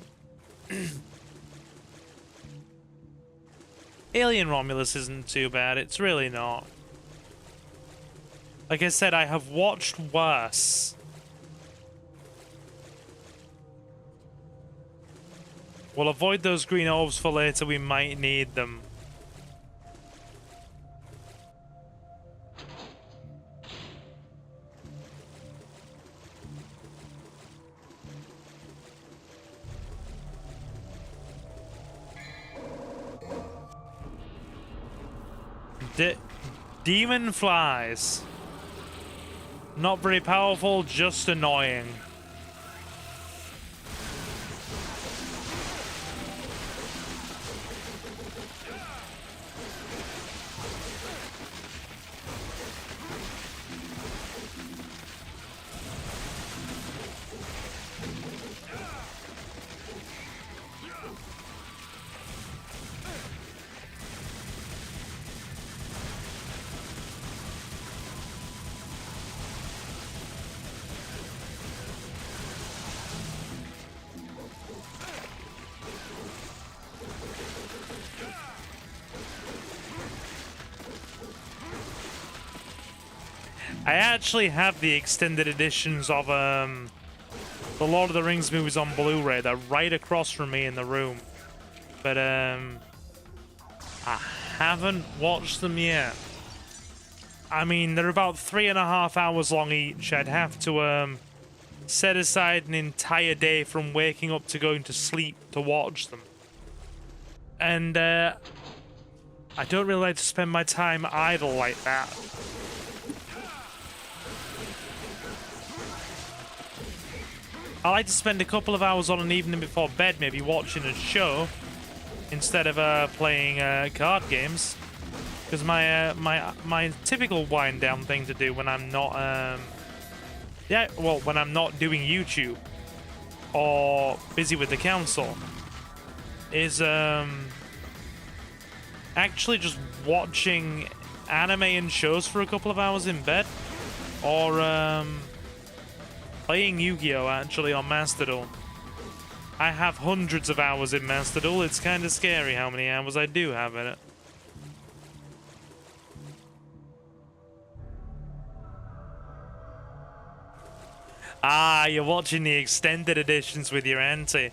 Alien Romulus isn't too bad. It's really not. Like I said, I have watched worse. We'll avoid those green orbs for later. We might need them. Demon flies. Not very powerful, just annoying. I actually have the extended editions of the Lord of the Rings movies on Blu-ray. They're right across from me in the room. But I haven't watched them yet. I mean, they're about 3.5 hours long each. I'd have to set aside an entire day from waking up to going to sleep to watch them. And I don't really like to spend my time idle like that. I like to spend a couple of hours on an evening before bed, maybe watching a show instead of playing card games. Because my typical wind down thing to do when I'm not when I'm not doing YouTube or busy with the council is actually just watching anime and shows for a couple of hours in bed, or playing Yu-Gi-Oh! Actually on Master Duel. I have hundreds of hours in Master Duel. It's kind of scary how many hours I do have in it. Ah, you're watching the extended editions with your auntie.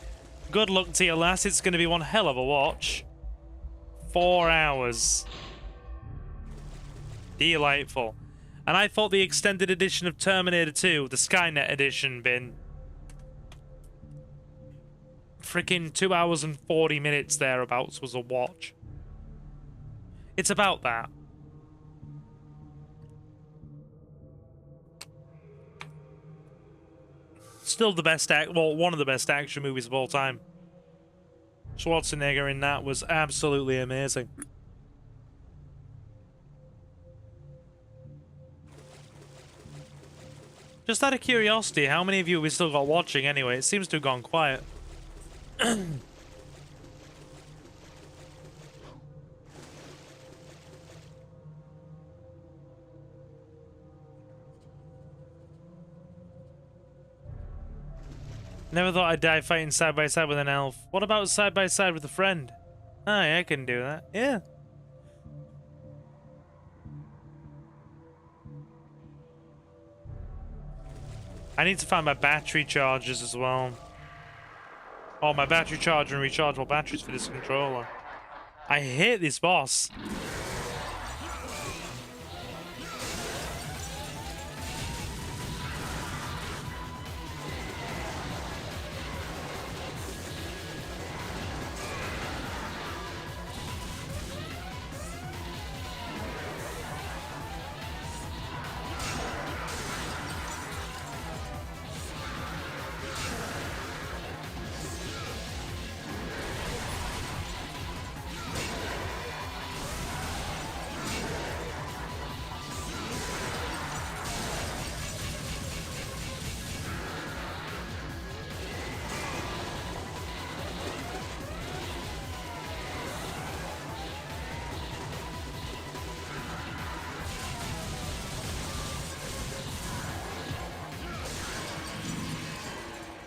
Good luck to you, lass. It's going to be one hell of a watch. 4 hours. Delightful. And I thought the extended edition of Terminator 2, the Skynet edition, been freaking 2 hours and 40 minutes thereabouts was a watch. It's about that. Still the best one of the best action movies of all time. Schwarzenegger in that was absolutely amazing. Just out of curiosity, how many of you have we still got watching anyway? It seems to have gone quiet. Never thought I'd die fighting side by side with an elf. What about side by side with a friend? Oh, yeah, I can do that. Yeah. I need to find my battery chargers as well. Oh, my battery charger and rechargeable batteries for this controller. I hate this boss.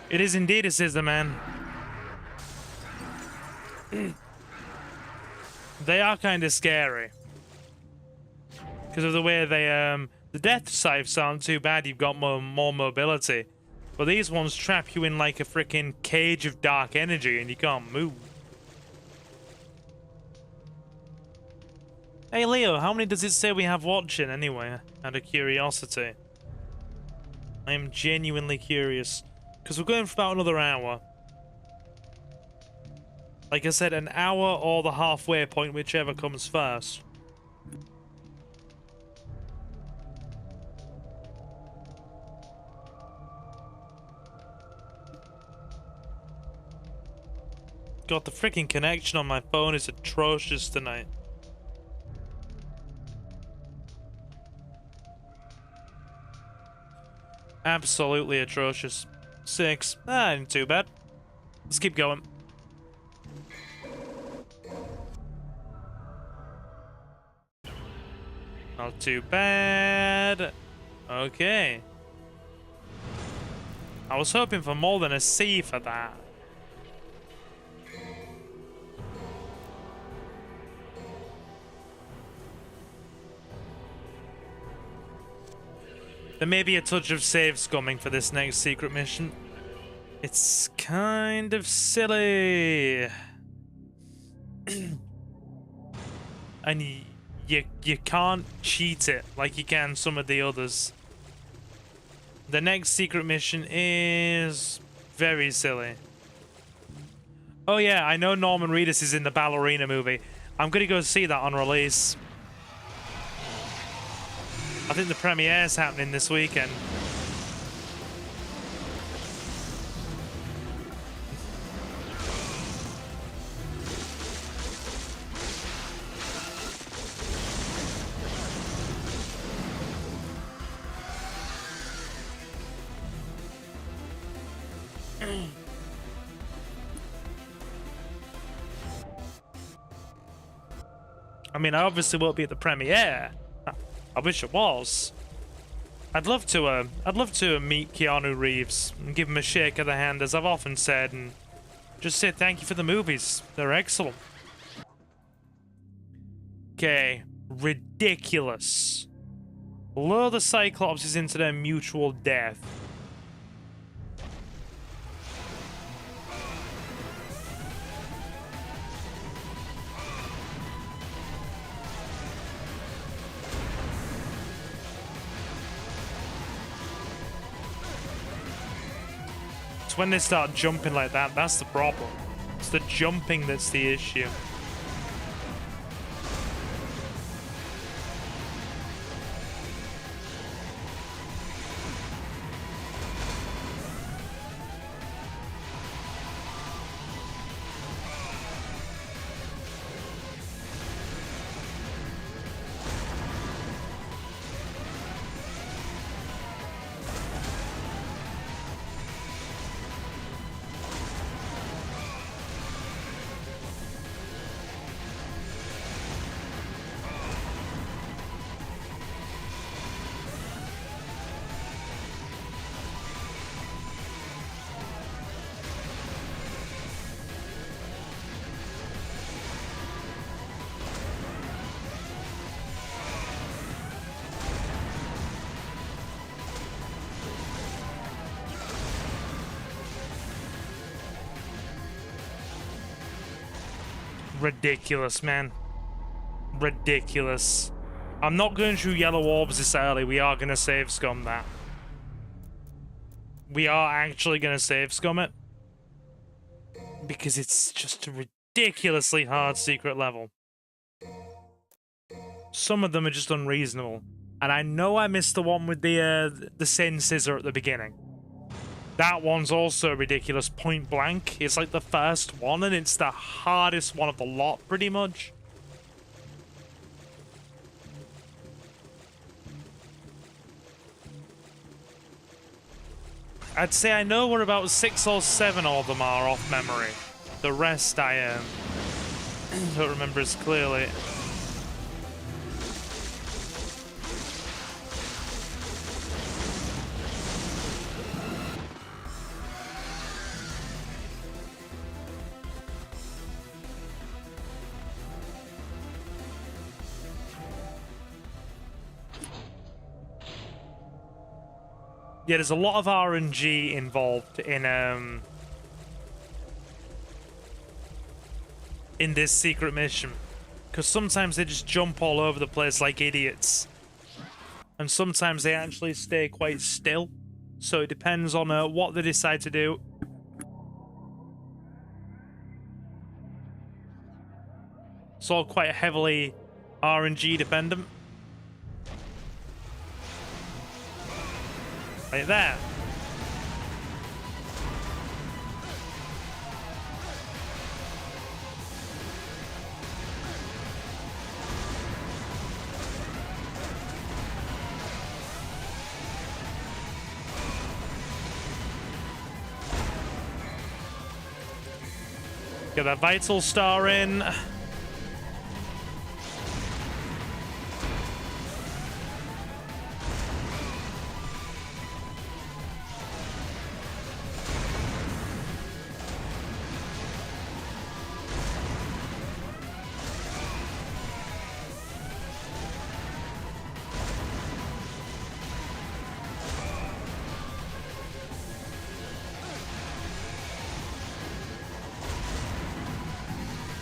It is indeed a scissor man. They are kind of scary. Because of the way they, the death scythes aren't too bad, you've got more mobility. But these ones trap you in like a freaking cage of dark energy and you can't move. Hey Leo, how many does it say we have watching anyway? Out of curiosity. I am genuinely curious. Because we're going for about another hour. Like I said, an hour or the halfway point, whichever comes first. God, the freaking connection on my phone is atrocious tonight. Absolutely atrocious. 6. Ain't too bad. Let's keep going. Not too bad. Okay. I was hoping for more than a C for that. There may be a touch of save scumming for this next secret mission. It's kind of silly. And you can't cheat it like you can some of the others. The next secret mission is very silly. Oh yeah, I know Norman Reedus is in the Ballerina movie. I'm gonna go see that on release. I think the premiere's happening this weekend. I mean, I obviously won't be at the premiere. I wish it was. I'd love to meet Keanu Reeves and give him a shake of the hand, as I've often said, and just say thank you for the movies. They're excellent. Okay, ridiculous. Lure the Cyclopses into their mutual death. It's when they start jumping like that, that's the problem. It's the jumping that's the issue. Ridiculous, man. Ridiculous. I'm not going through yellow orbs this early. We are going to save scum that. We are actually going to save scum it. Because it's just a ridiculously hard secret level. Some of them are just unreasonable. And I know I missed the one with the Sin Scissor at the beginning. That one's also ridiculous, point blank. It's like the first one, and it's the hardest one of the lot, pretty much. I'd say I know where about 6 or 7 of them are off memory. The rest I don't remember as clearly. Yeah, there's a lot of RNG involved in this secret mission. Because sometimes they just jump all over the place like idiots. And sometimes they actually stay quite still. So it depends on what they decide to do. It's all quite heavily RNG dependent. Like that. Get that vital star in.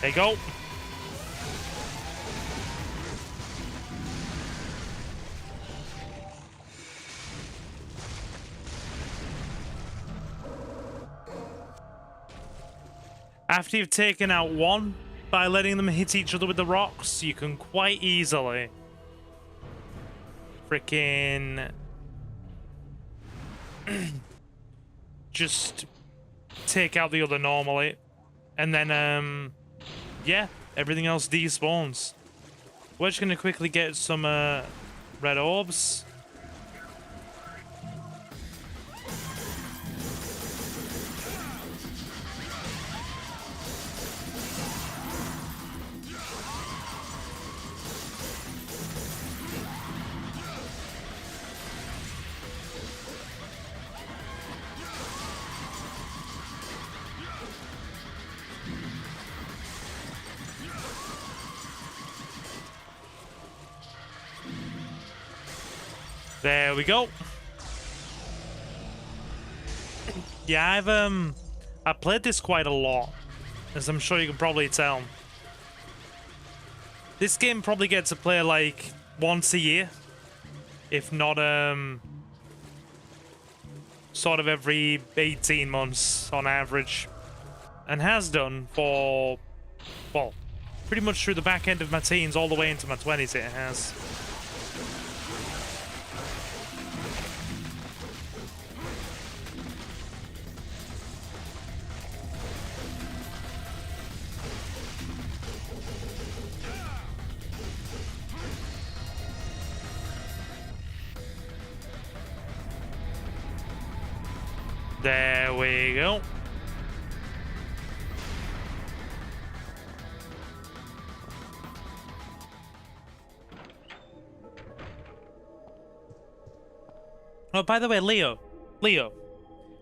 There you go. After you've taken out one, by letting them hit each other with the rocks, you can quite easily freaking just take out the other normally. And then, yeah, everything else despawns. We're just gonna quickly get some red orbs. There we go. Yeah, I played this quite a lot, as I'm sure you can probably tell. This game probably gets to play like once a year, if not sort of every 18 months on average. And has done for, well, pretty much through the back end of my teens all the way into my 20s it has. There we go. Oh, by the way, Leo,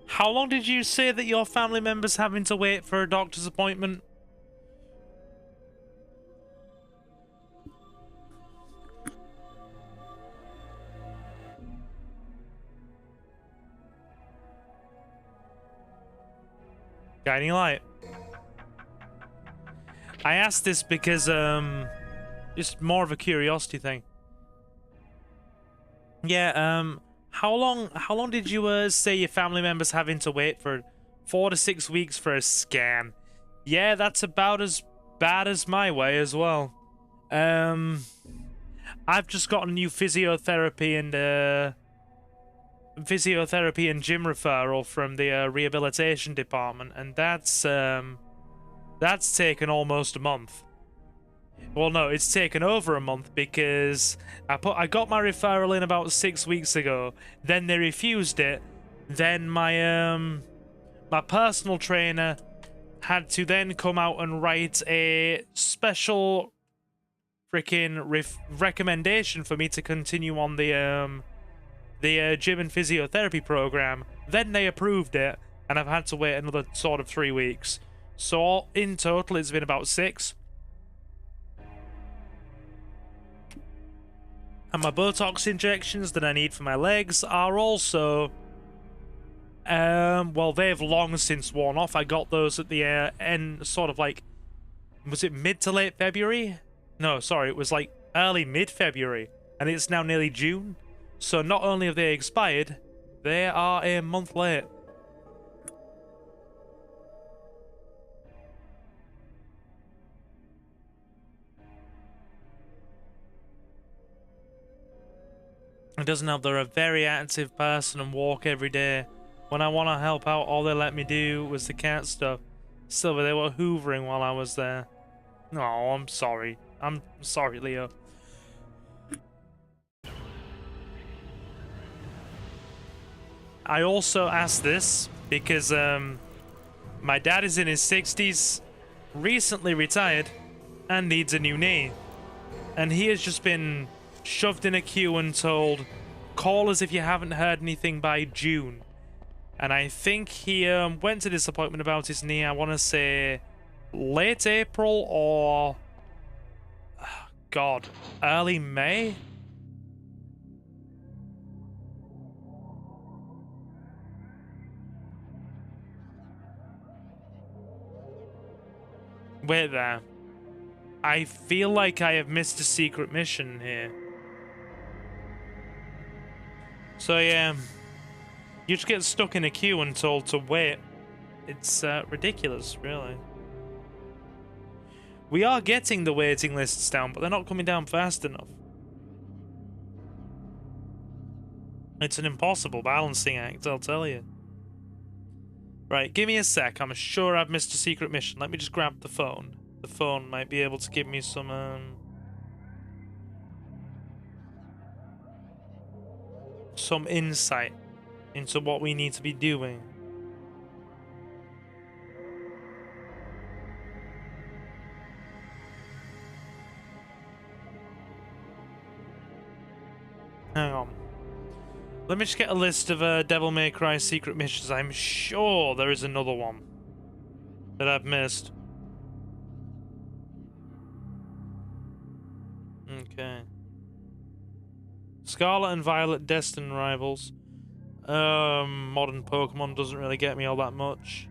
how long did you say that your family member's having to wait for a doctor's appointment? Guiding light. I asked this because, just more of a curiosity thing. Yeah, how long did you, say your family member's having to wait for? 4 to 6 weeks for a scan. Yeah, that's about as bad as my way as well. I've just got a new physiotherapy and gym referral from the rehabilitation department, and that's taken almost a month. Well, no, it's taken over a month because I got my referral in about 6 weeks ago. Then they refused it. Then my personal trainer had to then come out and write a special freaking recommendation for me to continue on the gym and physiotherapy program. Then they approved it, and I've had to wait another sort of 3 weeks. So in total, it's been about 6. And my Botox injections that I need for my legs are also, well, they've long since worn off. I got those at the end, sort of like, was it mid to late February? No, sorry, it was like early mid-February, and it's now nearly June. So not only have they expired, they are a month late. It doesn't help they're a very active person and walk every day. When I want to help out, all they let me do was the cat stuff. Still, they were hoovering while I was there. Oh, I'm sorry. I'm sorry, Leo. I also asked this because my dad is in his 60s, recently retired, and needs a new knee. And he has just been shoved in a queue and told, call us if you haven't heard anything by June. And I think he went to this appointment about his knee, I want to say late April or, God, early May? Wait there. I feel like I have missed a secret mission here. So yeah, you just get stuck in a queue and told to wait. It's ridiculous, really. We are getting the waiting lists down, but they're not coming down fast enough. It's an impossible balancing act, I'll tell you. Right, give me a sec. I'm sure I've missed a secret mission. Let me just grab the phone. The phone might be able to give me some insight into what we need to be doing. Hang on. Let me just get a list of Devil May Cry secret missions. I'm sure there is another one that I've missed. Okay. Scarlet and Violet Destined Rivals. Modern Pokemon doesn't really get me all that much.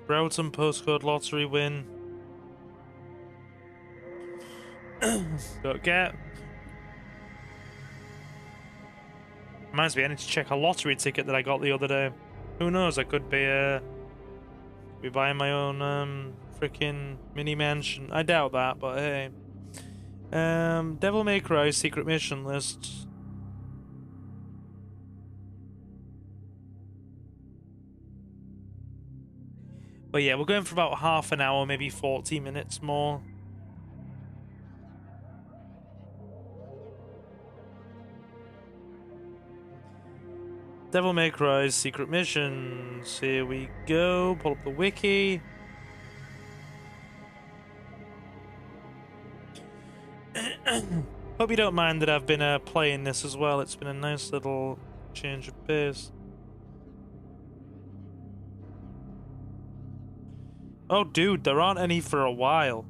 Broughton Postcode Lottery win. Don't get. Reminds me, I need to check a lottery ticket that I got the other day. Who knows? I could be buying my own freaking mini mansion. I doubt that, but hey. Devil May Cry secret mission list. But yeah, we're going for about half an hour, maybe 40 minutes more. Devil May Cry secret missions. Here we go. Pull up the wiki. Hope you don't mind that I've been playing this as well. It's been a nice little change of pace. Oh, dude, there aren't any for a while.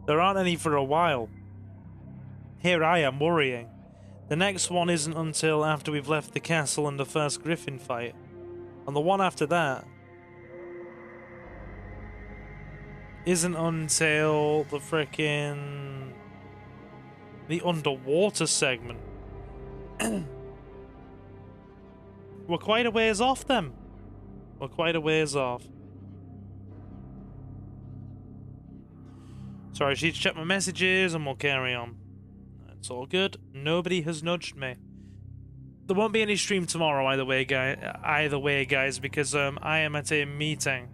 There aren't any for a while. Here I am worrying. The next one isn't until after we've left the castle and the first Griffin fight. And the one after that isn't until the frickin' the underwater segment. We're quite a ways off them. We're quite a ways off. Sorry, I just need to check my messages and we'll carry on. It's all good. Nobody has nudged me. There won't be any stream tomorrow either way, guys, because I am at a meeting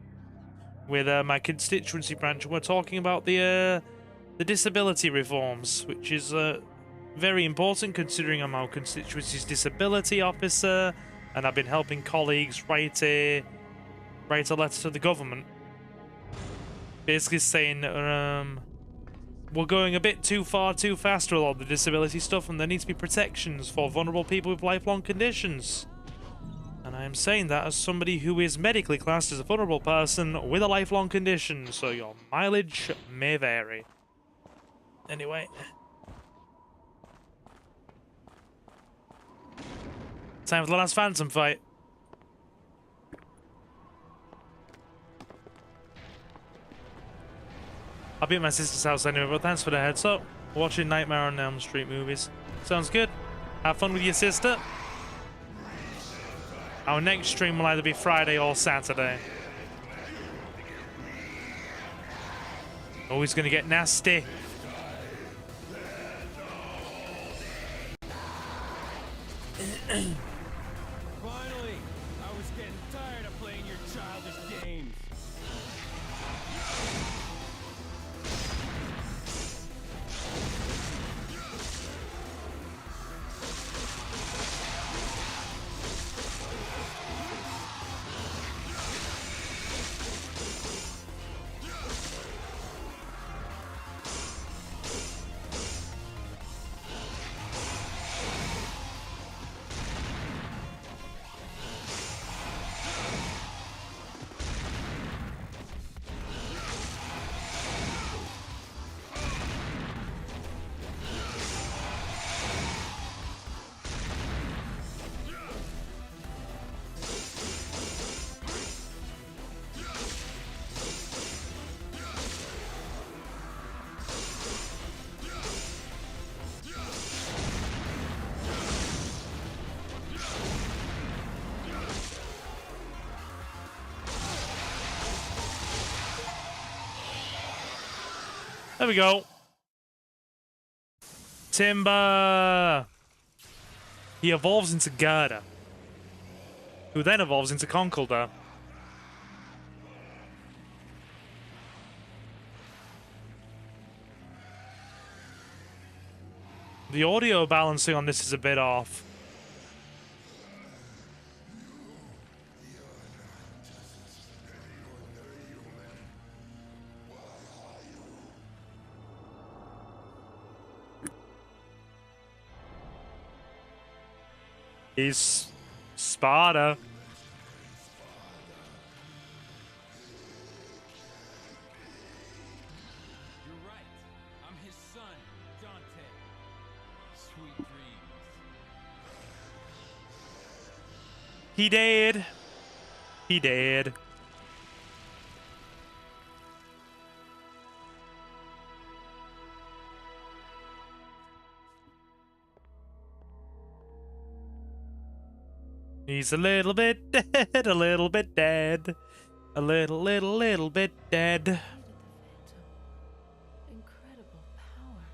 with my constituency branch. We're talking about the disability reforms, which is very important considering I'm our constituency's disability officer, and I've been helping colleagues write a letter to the government, basically saying we're going a bit too far, too fast with all the disability stuff, and there needs to be protections for vulnerable people with lifelong conditions. And I am saying that as somebody who is medically classed as a vulnerable person with a lifelong condition, so your mileage may vary. Anyway. Time for the last Phantom fight. I'll be at my sister's house anyway, but thanks for the heads up. Watching Nightmare on Elm Street movies. Sounds good. Have fun with your sister. Our next stream will either be Friday or Saturday. Always gonna get nasty. Finally! I was getting tired of playing your childish games. There we go. Timber. He evolves into Gerda, who then evolves into Conkeldurr. The audio balancing on this is a bit off. He's Sparta. You're right. I'm his son, Dante. Sweet dreams. He did. He did. He's a little bit dead, a little bit dead. A little bit dead. Incredible power.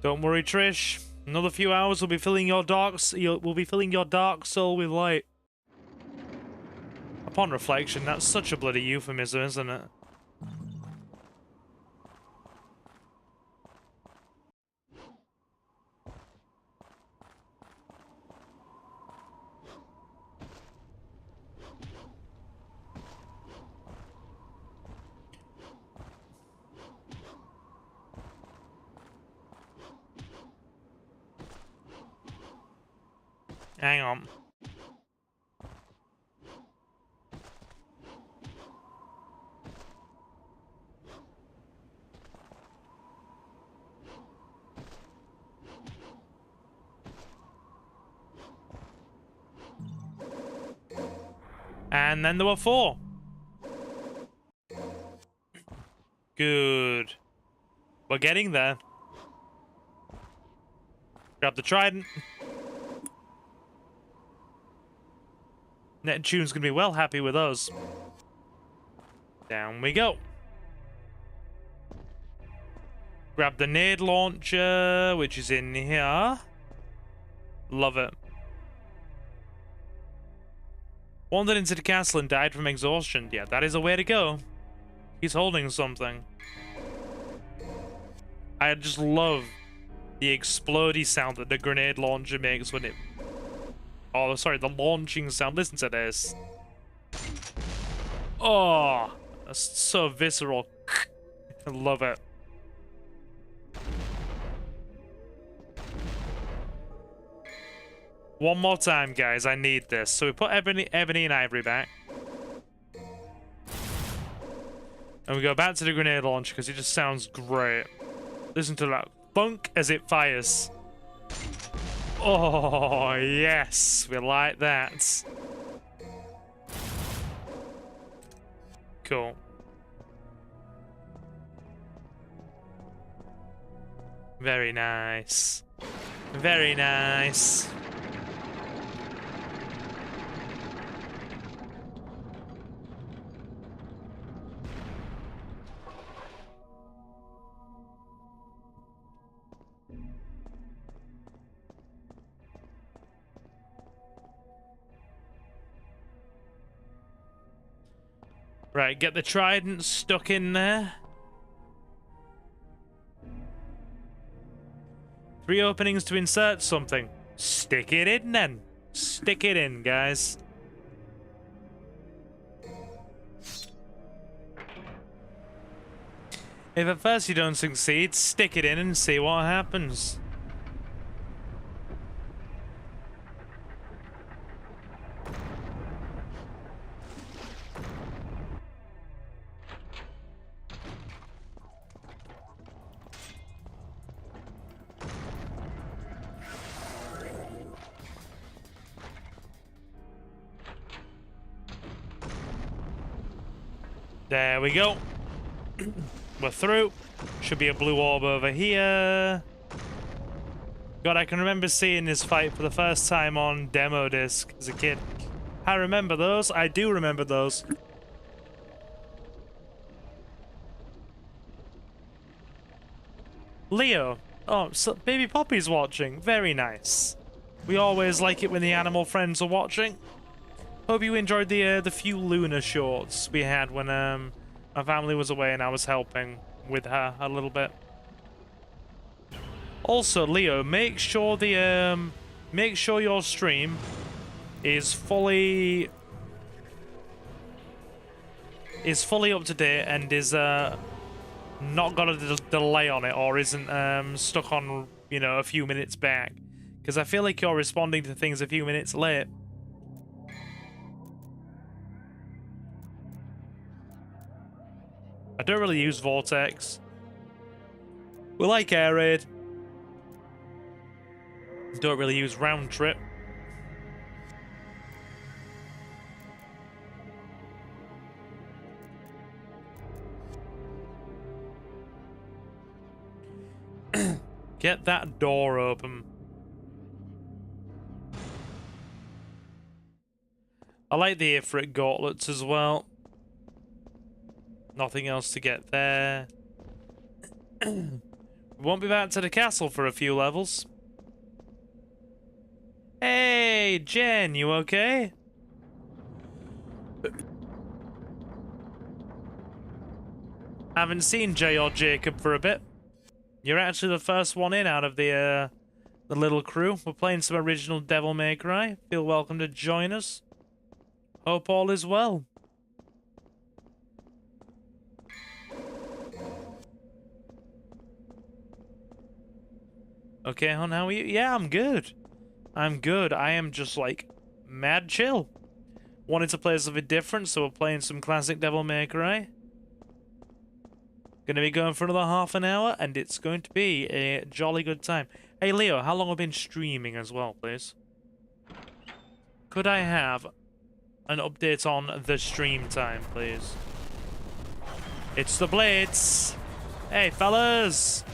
Don't worry, Trish. Another few hours will be filling your dark soul with light. Upon reflection, that's such a bloody euphemism, isn't it? Hang on. And then there were 4. Good. We're getting there. Grab the trident. Neptune's gonna be well happy with us. Down we go. Grab the nade launcher, which is in here. Love it. Wandered into the castle and died from exhaustion. Yeah, that is a way to go. He's holding something. I just love the explodey sound that the grenade launcher makes when it... Oh, sorry, the launching sound. Listen to this. Oh, that's so visceral. I love it. One more time, guys. I need this. So we put Ebony and Ivory back. And we go back to the grenade launcher because it just sounds great. Listen to that thunk as it fires. Oh, yes. We like that. Cool. Very nice. Very nice. Right, get the trident stuck in there. 3 openings to insert something. Stick it in then. Stick it in, guys. If at first you don't succeed, stick it in and see what happens. There we go. We're through. Should be a blue orb over here. God, I can remember seeing this fight for the first time on demo disc as a kid. I remember those. I do remember those. Leo. Oh, so Baby Poppy's watching. Very nice. We always like it when the animal friends are watching. Hope you enjoyed the few Luna shorts we had when my family was away and I was helping with her a little bit. Also, Leo, make sure your stream is fully up to date and is not got a delay on it or isn't stuck on, you know, a few minutes back, because I feel like you're responding to things a few minutes late. I don't really use Vortex. We like Air Raid. Don't really use Round Trip. Get that door open. I like the Ifrit gauntlets as well. Nothing else to get there. We won't be back to the castle for a few levels. Hey, Jen, you okay? Haven't seen Jay or Jacob for a bit. You're actually the first one in out of the little crew. We're playing some original Devil May Cry. Feel welcome to join us. Hope all is well. Okay, hon, how are you? Yeah, I'm good. I'm good. I am just, like, mad chill. Wanted to play something different, so we're playing some classic Devil May Cry. Gonna be going for another half an hour, and it's going to be a jolly good time. Hey, Leo, how long have I been streaming as well, please? Could I have an update on the stream time, please? It's the Blades! Hey, fellas!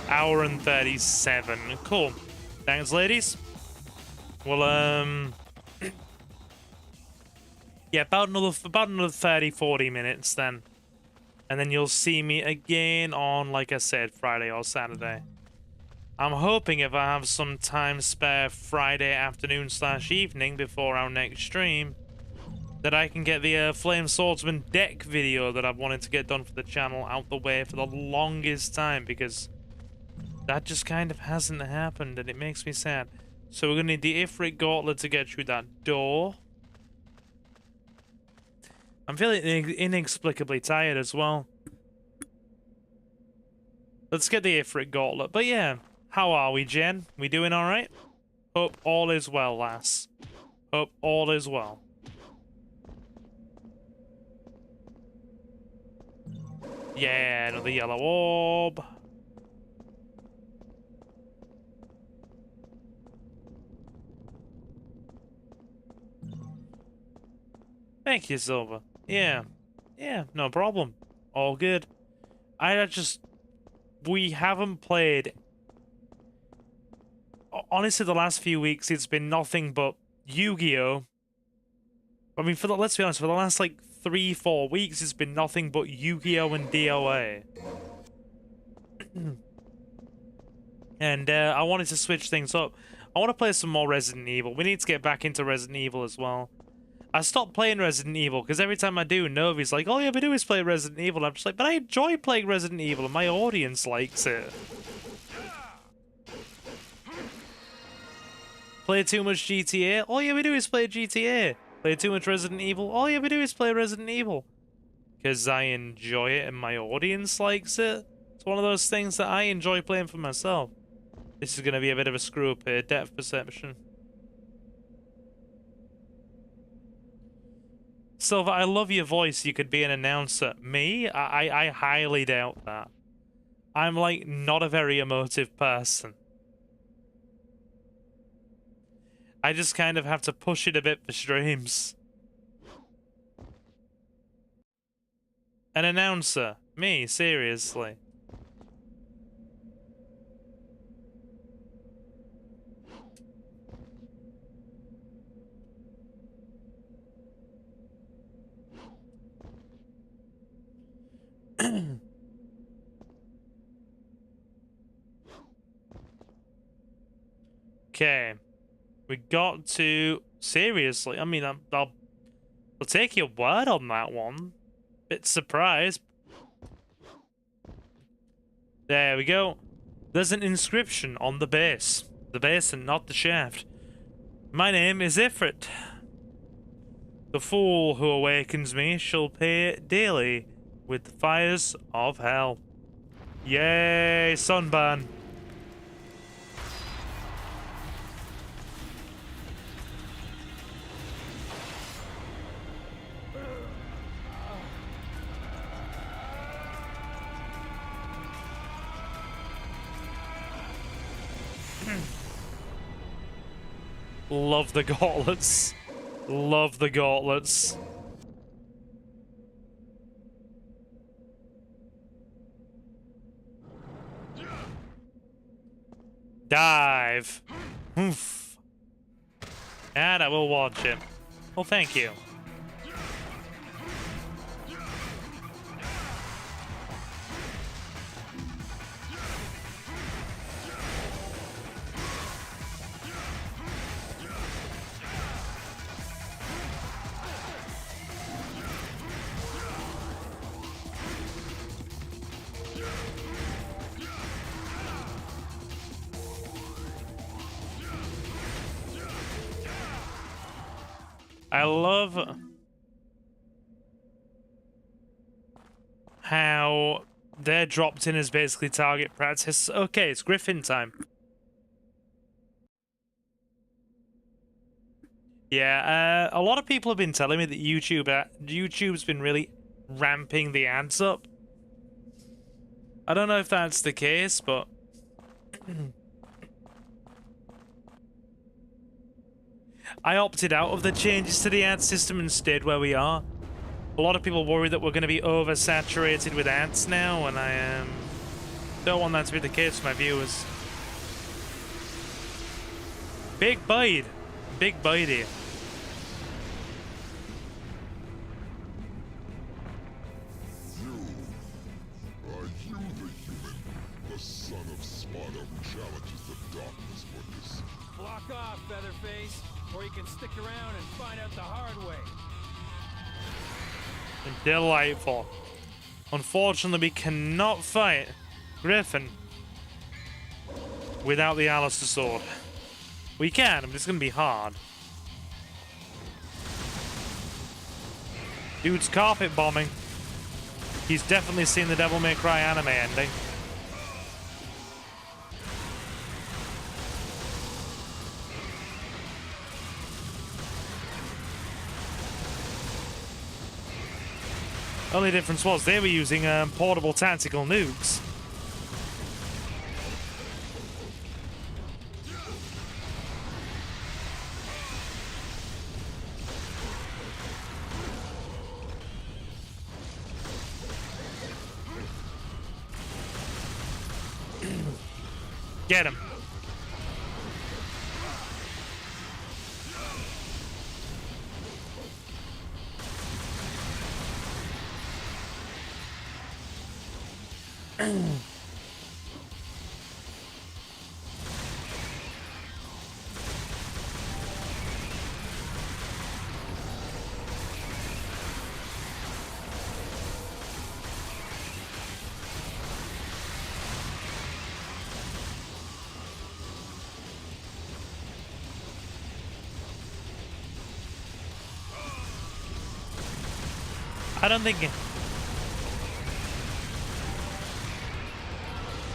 Hour and 37. Cool. Thanks, ladies. Well, yeah, about another 30, 40 minutes then. And then you'll see me again on, like I said, Friday or Saturday. I'm hoping if I have some time spare Friday afternoon / evening before our next stream, that I can get the Flame Swordsman deck video that I've wanted to get done for the channel out the way for the longest time, because that just kind of hasn't happened, and it makes me sad. So we're going to need the Ifrit Gauntlet to get through that door. I'm feeling inexplicably tired as well. Let's get the Ifrit Gauntlet. But yeah, how are we, Jen? We doing alright? Hope all is well, lass. Hope all is well. Yeah, another yellow orb. Thank you, Silva. Yeah. Yeah, no problem. All good. We haven't played... Honestly, the last few weeks, it's been nothing but Yu-Gi-Oh! I mean, let's be honest, for the last, like, 3-4 weeks, it's been nothing but Yu-Gi-Oh! And DOA. And, I wanted to switch things up. I want to play some more Resident Evil. We need to get back into Resident Evil as well. I stopped playing Resident Evil because every time I do, Novi's like, all you ever do is play Resident Evil. I'm just like, but I enjoy playing Resident Evil and my audience likes it. Play too much GTA? All you ever do is play GTA. Play too much Resident Evil? All you ever do is play Resident Evil. Because I enjoy it and my audience likes it. It's one of those things that I enjoy playing for myself. This is going to be a bit of a screw up here. Depth perception. Silva, I love your voice. You could be an announcer. Me? I highly doubt that. I'm, like, not a very emotive person. I just kind of have to push it a bit for streams. An announcer? Me? Seriously? Okay. We got to... Seriously, I mean, I'll take your word on that one. Bit surprised. There we go. There's an inscription on the base. The base and not the shaft. My name is Ifrit. The fool who awakens me shall pay daily with the fires of hell. Yay, sunburn. Love the gauntlets. Love the gauntlets. Dive. Oof. And I will watch it. Well, thank you. I love how they're dropped in as basically target practice. Okay, it's Griffin time. Yeah, a lot of people have been telling me that YouTube's been really ramping the ads up. I don't know if that's the case, but I opted out of the changes to the ad system and stayed where we are. A lot of people worry that we're going to be oversaturated with ads now, and I don't want that to be the case for my viewers. Big bite. Big bitey. Are you the human, the son of Sparta who challenges the darkness, Mundus? Block off, Featherface, or you can stick around and find out the hard way. Delightful. Unfortunately, we cannot fight Griffin without the Alistair sword. We can, but it's going to be hard. Dude's carpet bombing. He's definitely seen the Devil May Cry anime ending. Only difference was they were using portable tactical nukes. Get him.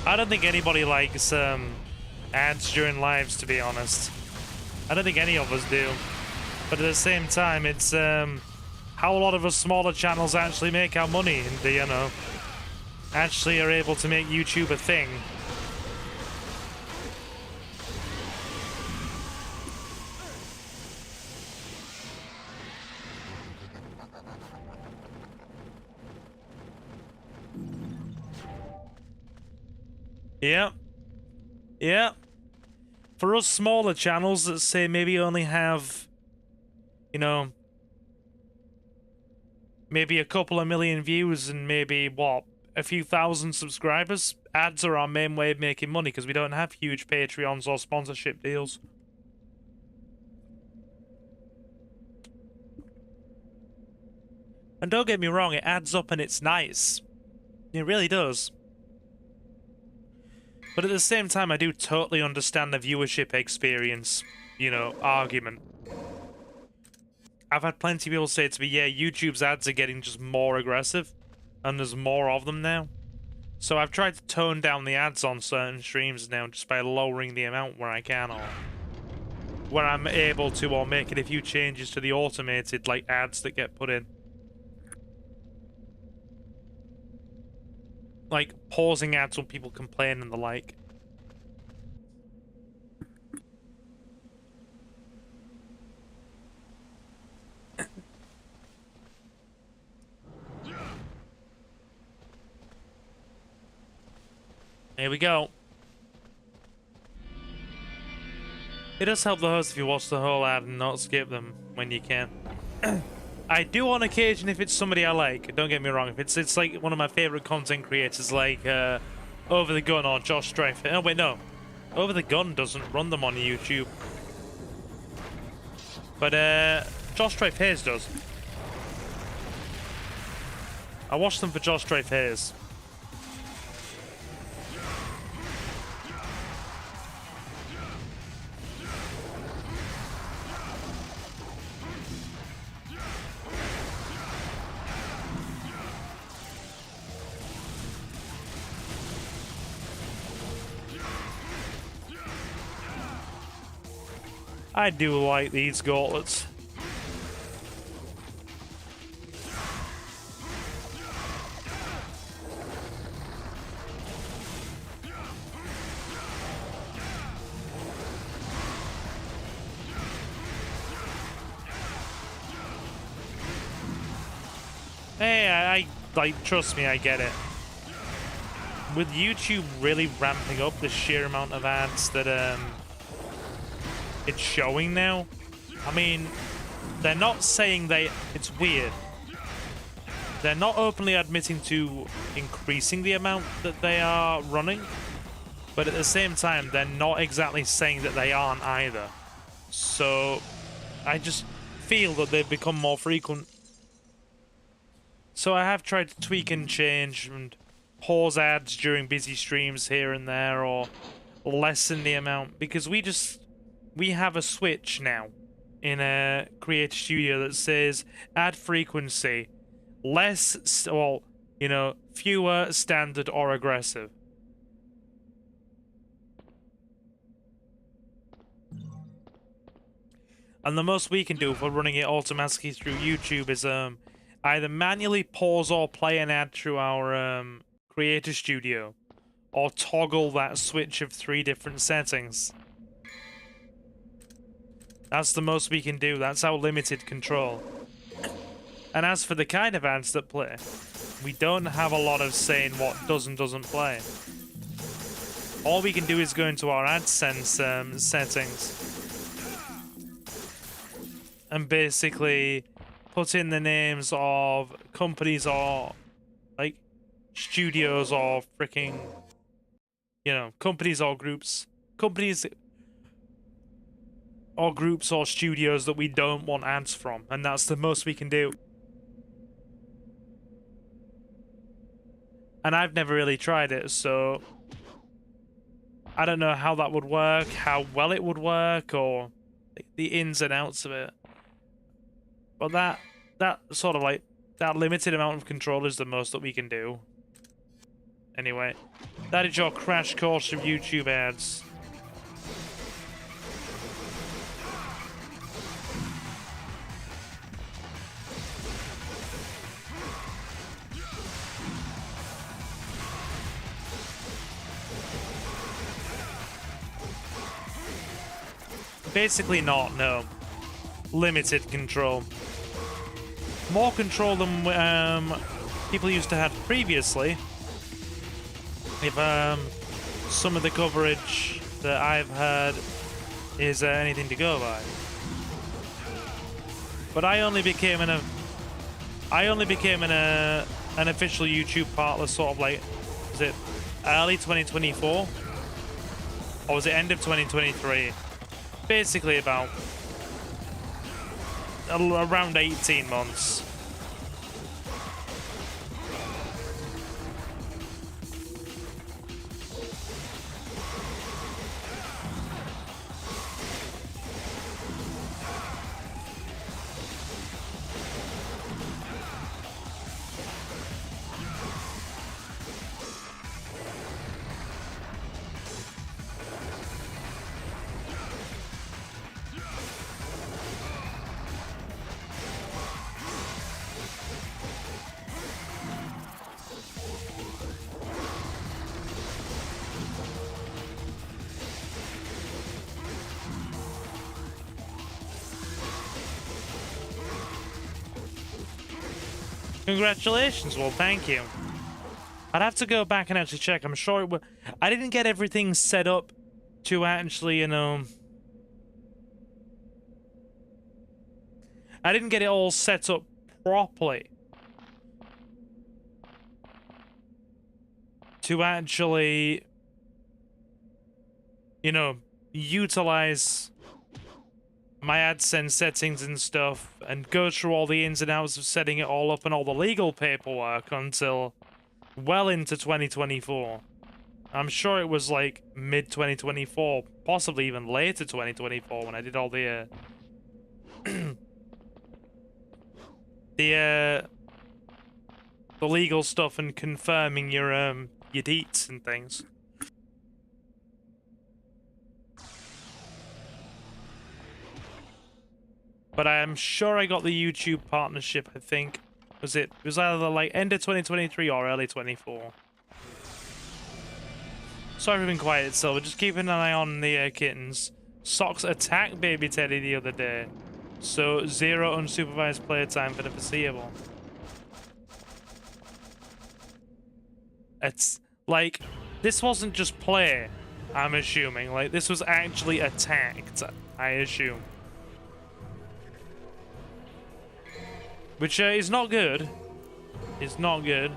I don't think anybody likes ads during lives, to be honest. I don't think any of us do. But at the same time, it's how a lot of us smaller channels actually make our money and, you know, actually are able to make YouTube a thing. Yeah. Yeah. For us smaller channels that say maybe only have, you know, maybe a couple of million views and maybe, what, a few thousand subscribers, ads are our main way of making money because we don't have huge Patreons or sponsorship deals. And don't get me wrong, it adds up and it's nice. It really does. But at the same time, I do totally understand the viewership experience, you know, argument. I've had plenty of people say to me, yeah, YouTube's ads are getting just more aggressive, and there's more of them now. So I've tried to tone down the ads on certain streams now just by lowering the amount where I can, or where I'm able to, or making a few changes to the automated like ads that get put in. Like pausing ads when people complain and the like. Here we go. It does help the host if you watch the whole ad and not skip them when you can. I do on occasion if it's somebody I like. Don't get me wrong. If it's like one of my favorite content creators, like Over the Gun or Josh Strife. Oh wait, no. Over the Gun doesn't run them on YouTube. But Josh Strife Hayes does. I watch them for Josh Strife Hayes. I do like these gauntlets. Hey, I like, trust me, I get it. With YouTube really ramping up the sheer amount of ads that it's showing now. I mean, they're not saying it's weird. They're not openly admitting to increasing the amount that they are running, but at the same time, they're not exactly saying that they aren't either. So, I just feel that they've become more frequent. So I have tried to tweak and change and pause ads during busy streams here and there, or lessen the amount, because we have a switch now in a Creator Studio that says ad frequency less, well, you know, fewer, standard, or aggressive. And the most we can do for running it automatically through YouTube is either manually pause or play an ad through our Creator Studio, or toggle that switch of 3 different settings. That's the most we can do. That's our limited control. And as for the kind of ads that play, we don't have a lot of saying what does and doesn't play. All we can do is go into our AdSense settings and basically put in the names of companies or like studios or freaking, you know, companies or groups. Companies or groups or studios that we don't want ads from, and that's the most we can do. And I've never really tried it, so I don't know how that would work, how well it would work, or the ins and outs of it. But that sort of like, that limited amount of control is the most that we can do. Anyway, that is your crash course of YouTube ads. Basically not, no. Limited control. More control than people used to have previously. If some of the coverage that I've heard is anything to go by. But I only became an official YouTube partner sort of like, was it early 2024? Or was it end of 2023? Basically about around 18 months. Congratulations. Well, thank you. I'd have to go back and actually check. I'm sure it would. I didn't get everything set up to actually, you know... I didn't get it all set up properly to actually, you know, utilize my AdSense settings and stuff and go through all the ins and outs of setting it all up and all the legal paperwork until well into 2024. I'm sure it was like mid-2024, possibly even later 2024 when I did all the the legal stuff and confirming your deets and things. But I'm sure I got the YouTube partnership, I think. It was either like end of 2023 or early 24. Sorry for being quiet, Silver. Just keeping an eye on the kittens. Socks attacked Baby Teddy the other day. So, 0 unsupervised playtime for the foreseeable. It's like, this wasn't just play, I'm assuming. Like, this was actually attacked, I assume. Which is not good. It's not good.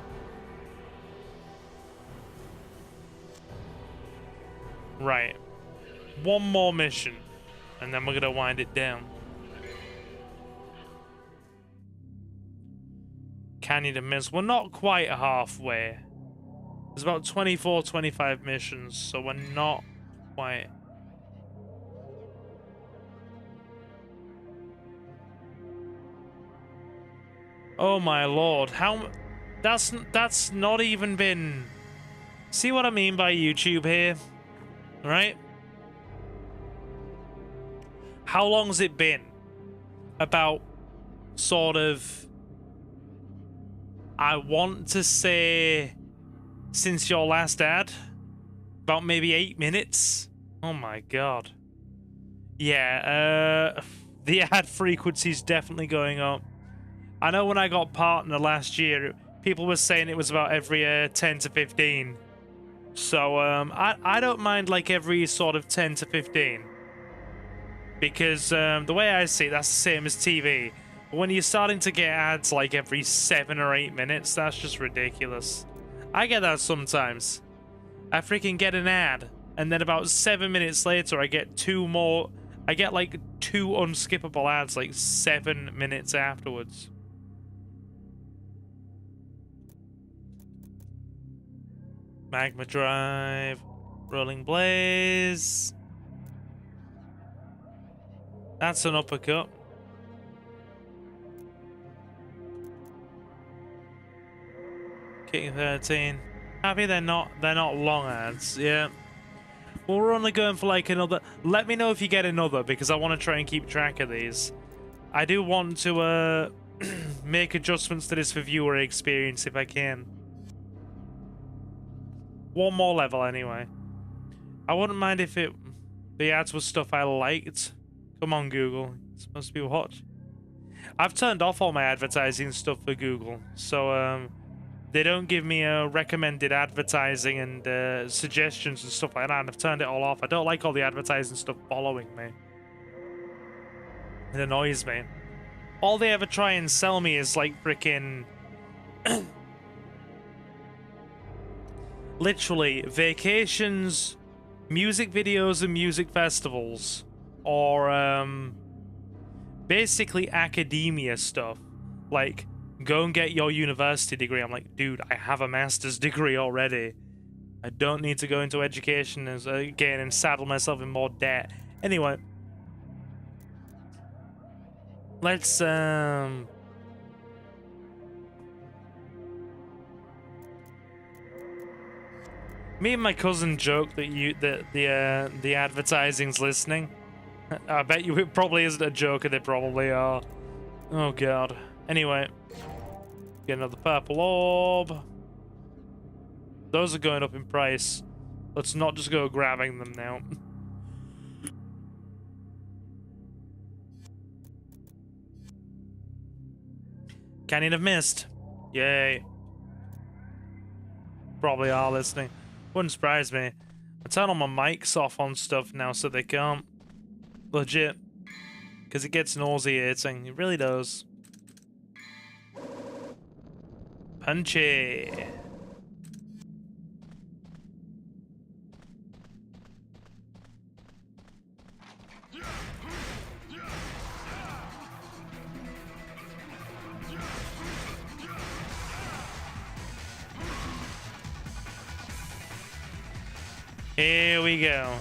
Right. One more mission, and then we're gonna wind it down. Canyon of Mist. We're not quite halfway. There's about 24, 25 missions, so we're not quite. Oh my lord, how... That's not even been... See what I mean by YouTube here? Right? How long's it been? About sort of... I want to say... Since your last ad? About maybe 8 minutes? Oh my god. Yeah, the ad frequency's definitely going up. I know when I got partner last year, people were saying it was about every 10 to 15. So, I don't mind like every sort of 10 to 15. Because the way I see it, that's the same as TV. But when you're starting to get ads like every 7 or 8 minutes, that's just ridiculous. I get that sometimes. I freaking get an ad, and then about 7 minutes later, I get 2 more... I get like 2 unskippable ads like 7 minutes afterwards. Magma Drive, Rolling Blaze. That's an uppercut. Kicking 13. Happy they're not long ads, yeah. Well, we're only going for like another. Let me know if you get another because I want to try and keep track of these. I do want to make adjustments to this for viewer experience if I can. One more level anyway. I wouldn't mind if the ads were stuff I liked. Come on, Google. It's supposed to be what? I've turned off all my advertising stuff for Google, so they don't give me recommended advertising and suggestions and stuff like that. I've turned it all off. I don't like all the advertising stuff following me. It annoys me. All they ever try and sell me is like freaking literally vacations, music videos and music festivals, or basically academia stuff. Like, go and get your university degree. I'm like, dude, I have a master's degree already. I don't need to go into education again and saddle myself in more debt. Anyway, let's me and my cousin joke that the advertising's listening. I bet you it probably isn't a joke, and they probably are. Oh god. Anyway, get another purple orb. Those are going up in price. Let's not just go grabbing them now. Canyon of Mist. Yay. Probably are listening. Wouldn't surprise me. I turn all my mics off on stuff now so they can't. Legit. Because it gets nauseating. It really does. Punchy. Here we go.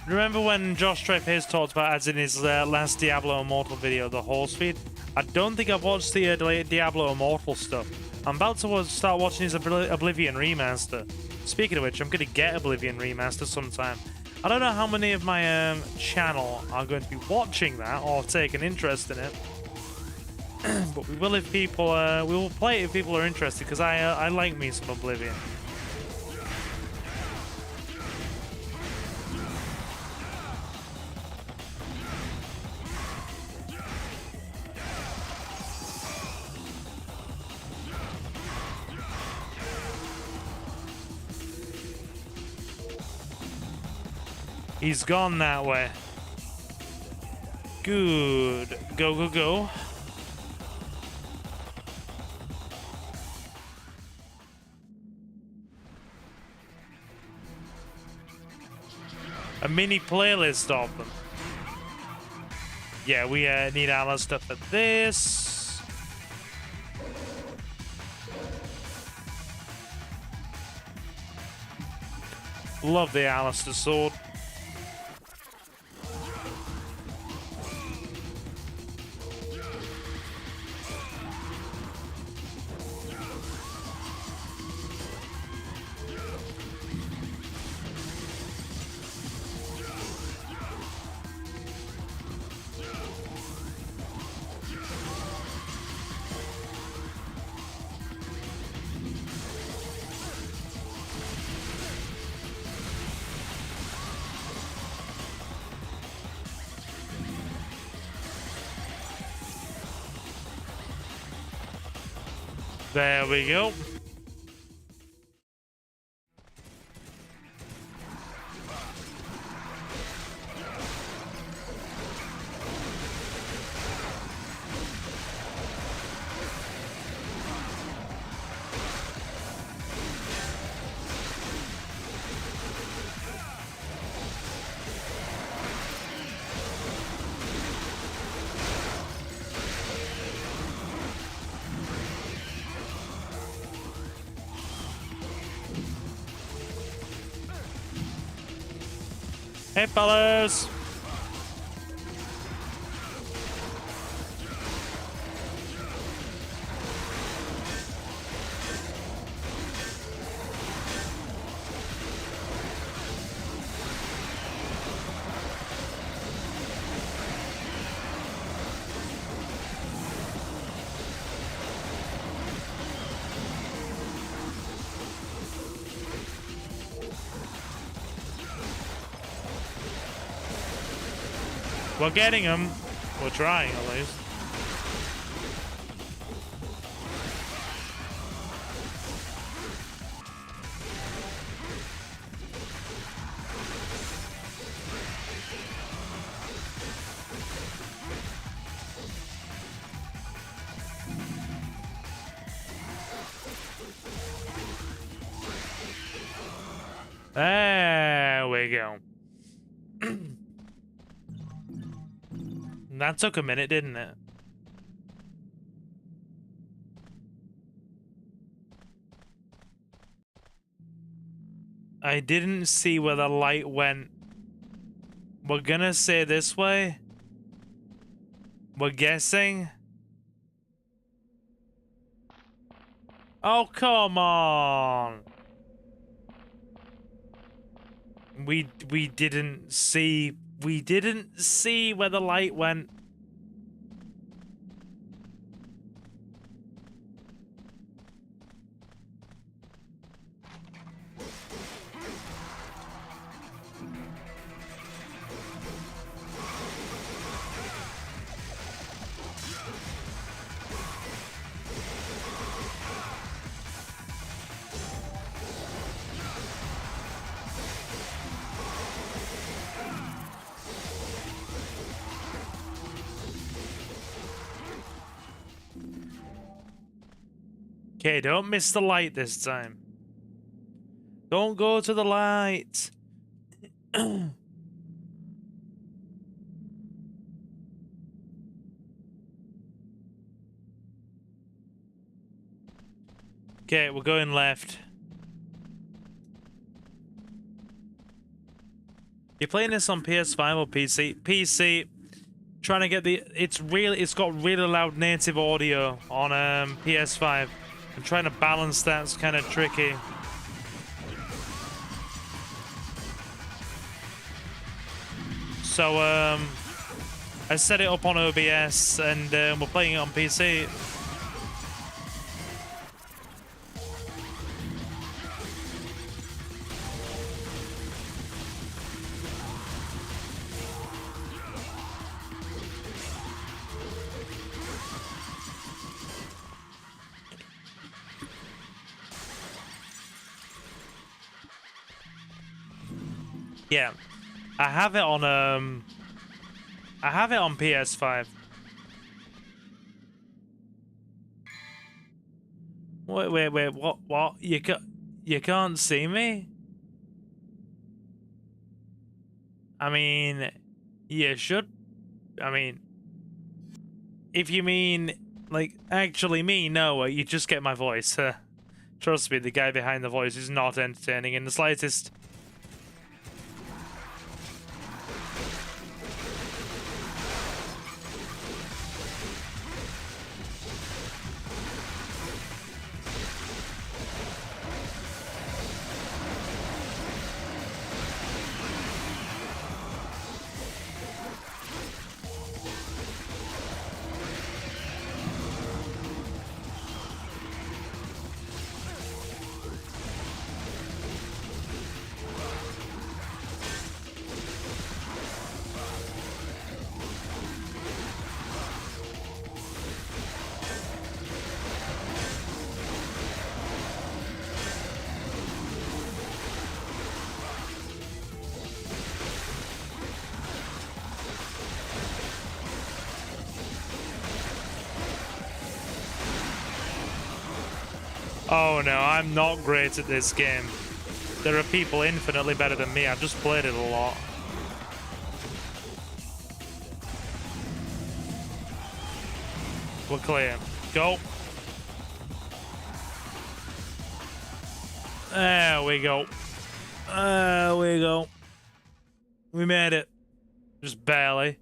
Remember when Josh Treppier talked about, as in his last Diablo Immortal video, the horse feed? I don't think I've watched the Diablo Immortal stuff. I'm about to start watching his Oblivion remaster. Speaking of which, I'm going to get Oblivion remaster sometime. I don't know how many of my channel are going to be watching that or take an interest in it. But we will if people we will play it if people are interested, because I like me some Oblivion. He's gone that way. Good. Go, go, go. A mini playlist of them. Yeah, we need Alistair for this. Love the Alistair sword. There we go. Hey, fellas. We're getting him. We're trying, at least. There we go. That took a minute, didn't it? I didn't see where the light went. We're gonna say this way. We're guessing. Oh, come on. We didn't see. We didn't see where the light went. Okay, don't miss the light this time. Don't go to the light. Okay, we're going left. You're playing this on PS5 or PC? PC. Trying to get the... It's got really loud native audio on PS5. And trying to balance that's kind of tricky. So, I set it up on OBS and we're playing it on PC. Yeah, I have it on PS5. Wait, what? You can't see me? I mean, you should. I mean, if you mean like actually me, no, you just get my voice. Trust me, the guy behind the voice is not entertaining in the slightest. Oh no, I'm not great at this game. There are people infinitely better than me. I've just played it a lot. We're clear. Go. There we go. There we go. We made it. Just barely.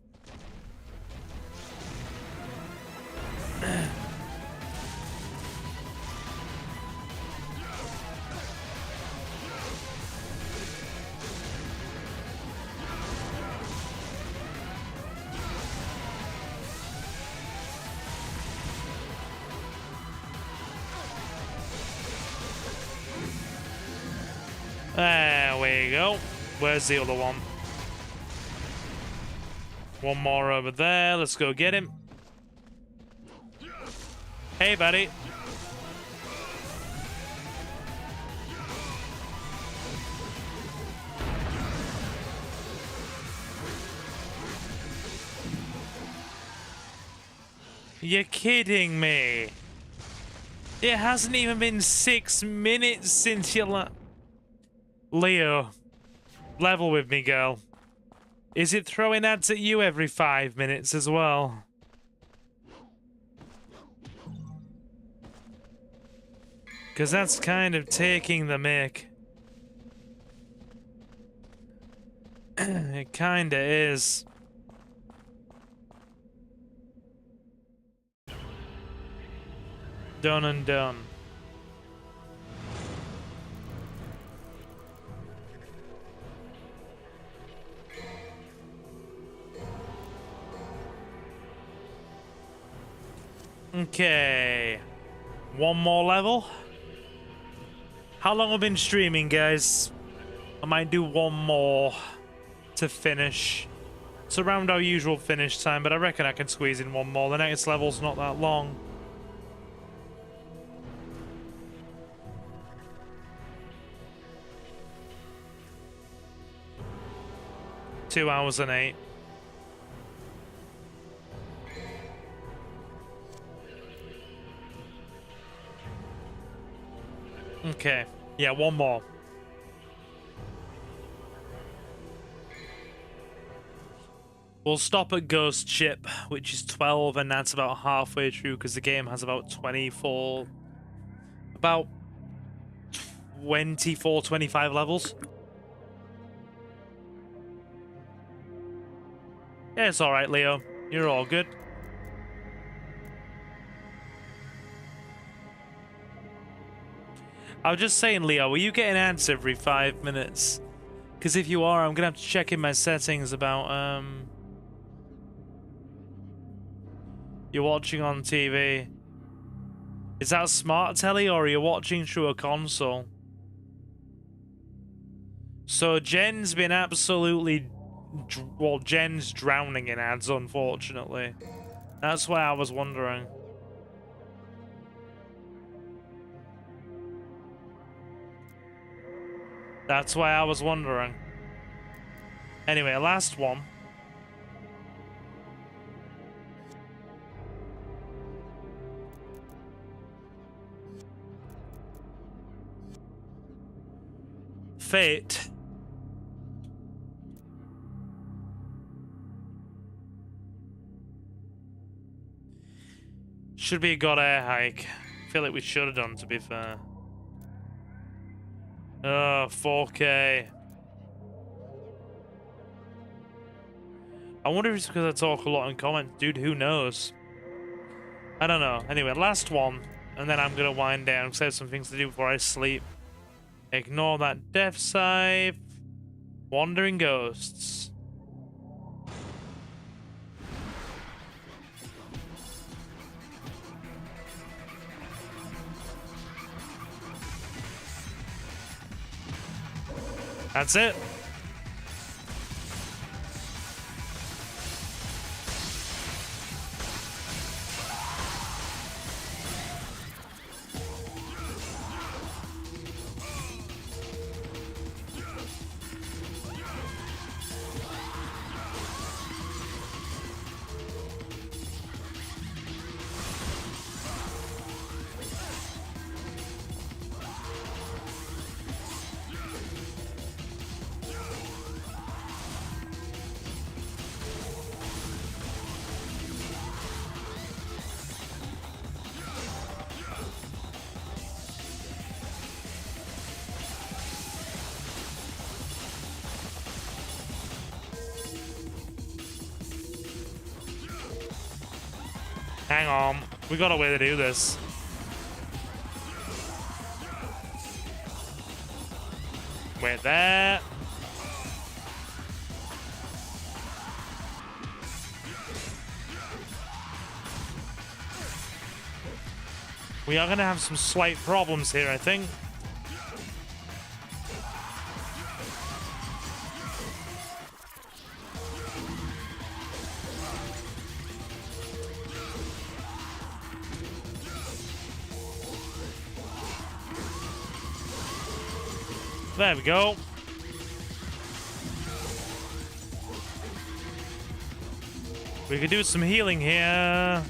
There we go. Where's the other one? One more over there. Let's go get him. Hey, buddy. You're kidding me. It hasn't even been 6 minutes since you Leo, level with me, girl. Is it throwing ads at you every 5 minutes as well? Because that's kind of taking the mick. It kinda is. Done and done. Okay. One more level. How long have I been streaming, guys? I might do one more to finish. It's around our usual finish time, but I reckon I can squeeze in one more. The next level's not that long. Two hours and 8. Okay. Yeah, one more. We'll stop at Ghost Ship, which is 12, and that's about halfway through because the game has about 24... About 24, 25 levels. Yeah, it's alright, Leo. You're all good. I was just saying, Leo, are you getting ads every 5 minutes? Because if you are, I'm gonna have to check in my settings about, you're watching on TV. Is that a smart telly, or are you watching through a console? So Jen's been absolutely... Well, Jen's drowning in ads, unfortunately. That's why I was wondering. That's why I was wondering. Anyway, last one. Fate. Should be a god air hike. I feel like we should have done, to be fair. Oh, 4K. I wonder if it's because I talk a lot in comments. Dude, who knows? I don't know. Anyway, last one. And then I'm going to wind down because I have some things to do before I sleep. Ignore that death save. Wandering ghosts. That's it. Hang on. We got a way to do this. Wait there. We are going to have some slight problems here, I think. There we go. We could do some healing here.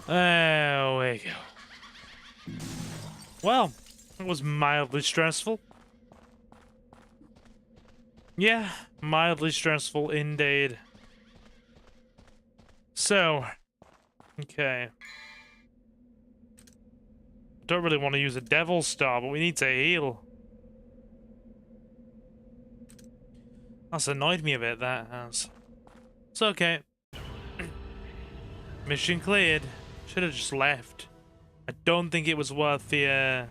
There we go. Well, it was mildly stressful. Yeah, mildly stressful indeed. So... Okay. Don't really want to use a Devil Star, but we need to heal. That's annoyed me a bit, that has. It's okay. Mission cleared. Should have just left. I don't think it was worth the,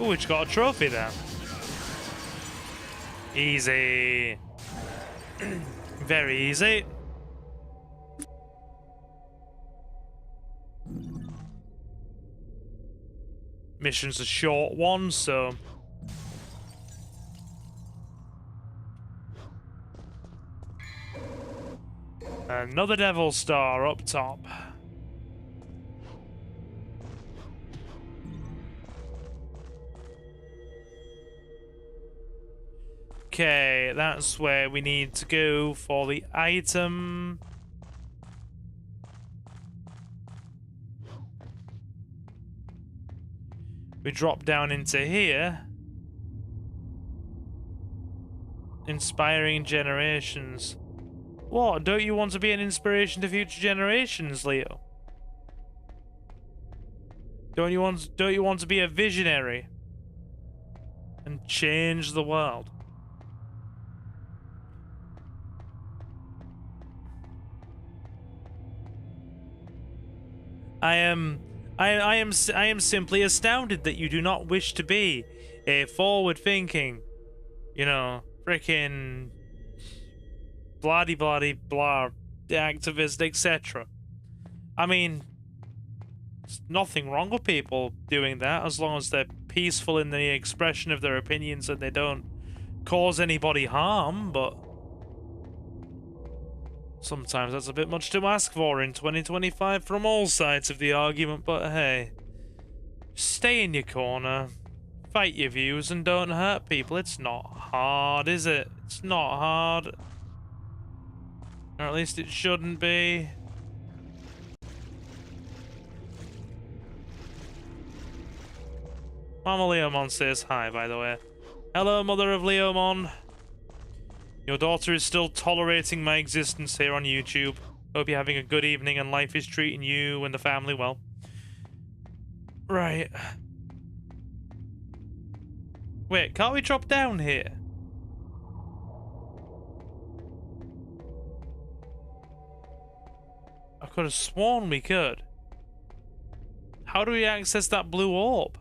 Ooh, it's got a trophy there. Easy. Very easy. mission's a short one, so... Another Devil Star up top. Okay, that's where we need to go for the item. We drop down into here. Inspiring generations. What? Don't you want to be an inspiration to future generations, Leo? Don't you want to be a visionary and change the world? I am simply astounded that you do not wish to be a forward-thinking, you know, frickin' blah activist, etc. I mean, there's nothing wrong with people doing that as long as they're peaceful in the expression of their opinions and they don't cause anybody harm, but sometimes that's a bit much to ask for in 2025 from all sides of the argument, but hey, stay in your corner, fight your views, and don't hurt people. It's not hard, is it? It's not hard. Or at least it shouldn't be. Mama Leomon says hi, by the way. Hello, Mother of Leomon. Your daughter is still tolerating my existence here on YouTube. Hope you're having a good evening and life is treating you and the family well. Right. Wait, can't we drop down here? I could have sworn we could. How do we access that blue orb?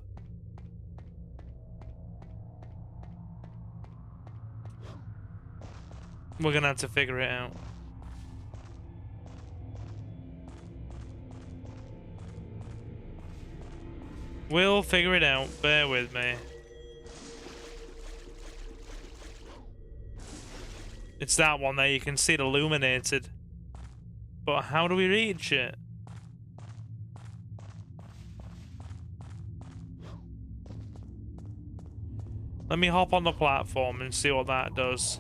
We're gonna have to figure it out. We'll figure it out. Bear with me. It's that one there. You can see it illuminated. But how do we reach it? Let me hop on the platform and see what that does.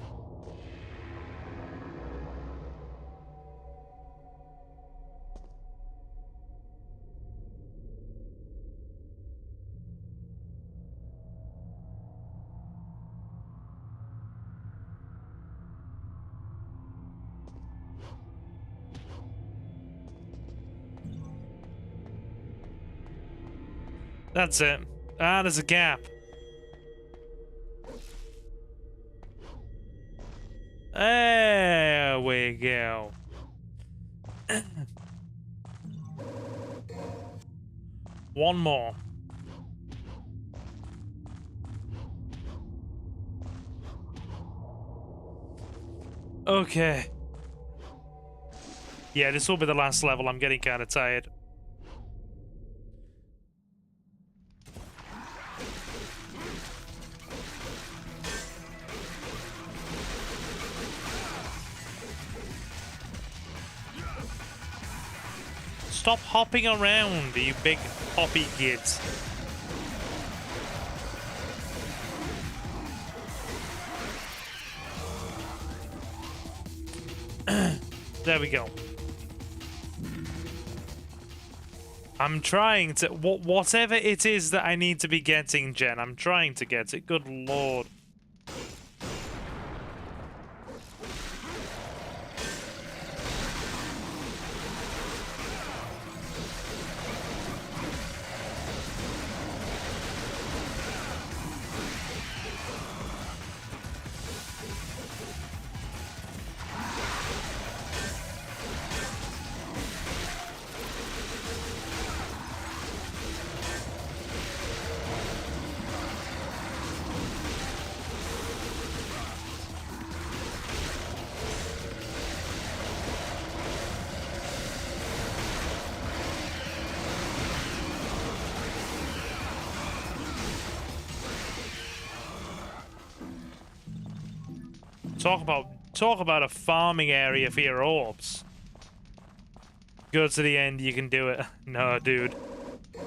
That's it. Ah, there's a gap. There we go. One more. Okay. Yeah, this will be the last level. I'm getting kind of tired. Stop hopping around, you big hoppy kids. There we go. I'm trying to... whatever it is that I need to be getting, Jen, I'm trying to get it. Good lord. Talk about a farming area for your orbs. Go to the end, you can do it. No, dude.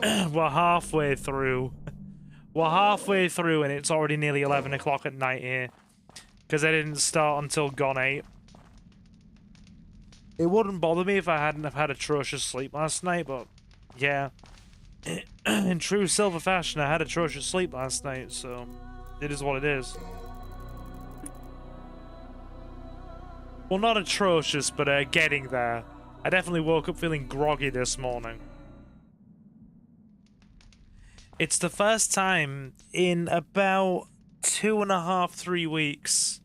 We're halfway through. We're halfway through and it's already nearly 11 o'clock at night here. Because I didn't start until gone 8. It wouldn't bother me if I hadn't have had atrocious sleep last night, but yeah. In true Silver fashion, I had atrocious sleep last night, so it is what it is. Well, not atrocious, but getting there. I definitely woke up feeling groggy this morning. It's the first time in about 2.5, 3 weeks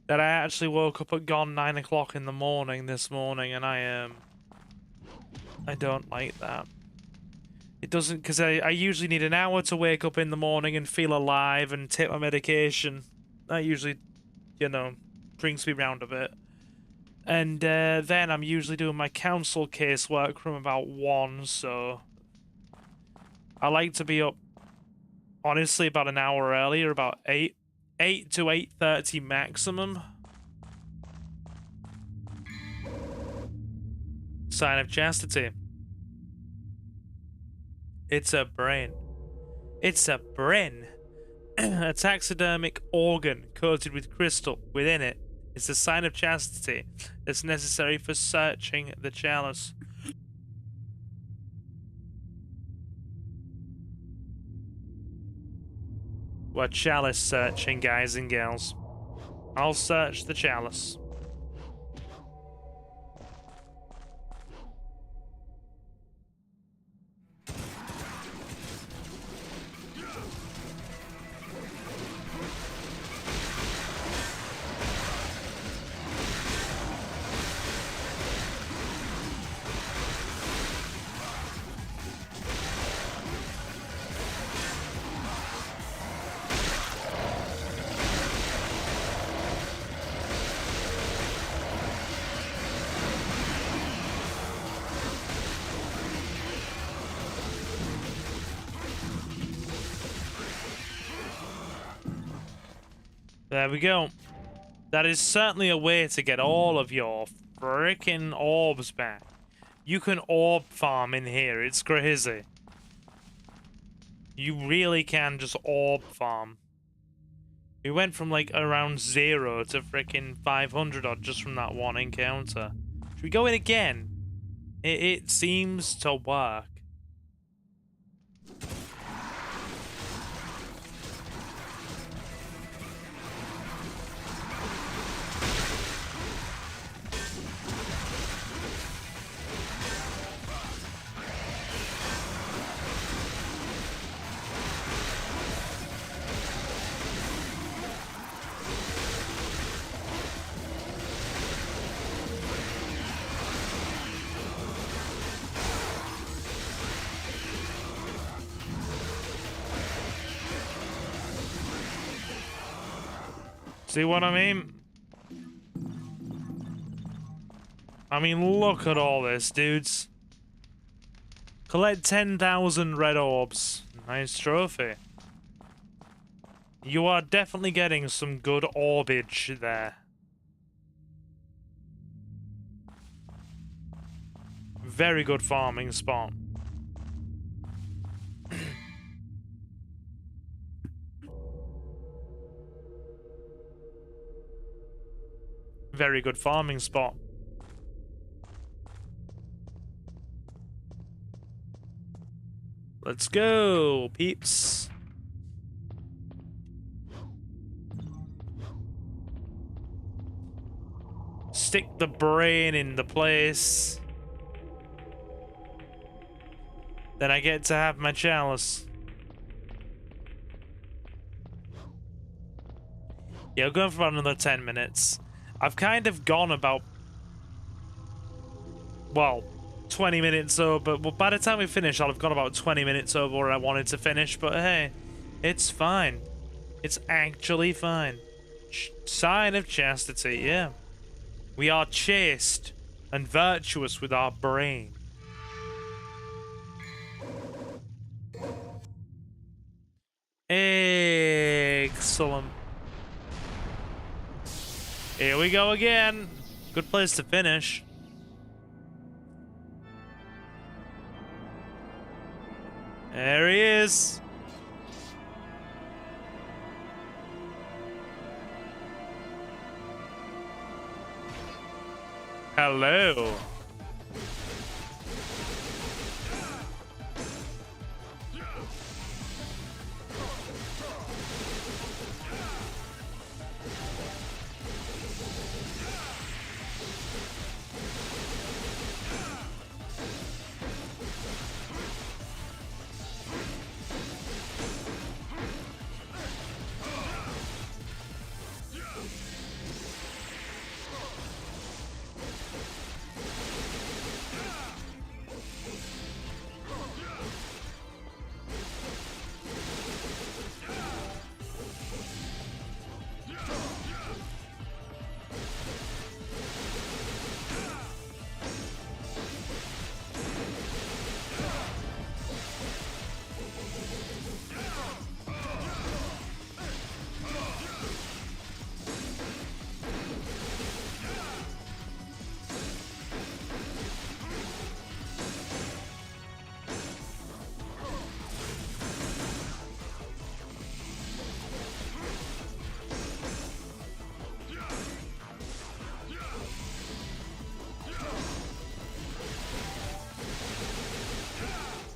that I actually woke up at gone 9 o'clock in the morning this morning, and I don't like that. It doesn't, because I usually need an hour to wake up in the morning and feel alive and take my medication. That usually, you know, brings me round a bit. And then I'm usually doing my council casework from about 1, so I like to be up, honestly, about an hour earlier, about 8 to 8:30 maximum. Sign of chastity. It's a brain. It's a brain. A taxidermic organ coated with crystal within it. It's a sign of chastity that's necessary for searching the chalice. We're chalice searching, guys and gals. I'll search the chalice. There we go. That is certainly a way to get all of your frickin' orbs back. You can orb farm in here. It's crazy. You really can just orb farm. We went from like around 0 to frickin' 500 odd just from that one encounter. Should we go in again? It seems to work. See what I mean? I mean, look at all this, dudes. Collect 10,000 red orbs. Nice trophy. You are definitely getting some good orbage there. Very good farming spot. Very good farming spot. Let's go, peeps. Stick the brain in the place. Then I get to have my chalice. Yeah, we're going for about another 10 minutes. I've kind of gone about, well, 20 minutes over. But by the time we finish, I'll have gone about 20 minutes over where I wanted to finish. But hey, it's fine. It's actually fine. Sign of chastity, yeah. We are chaste and virtuous with our brain. Excellent. Here we go again. Good place to finish. There he is. Hello.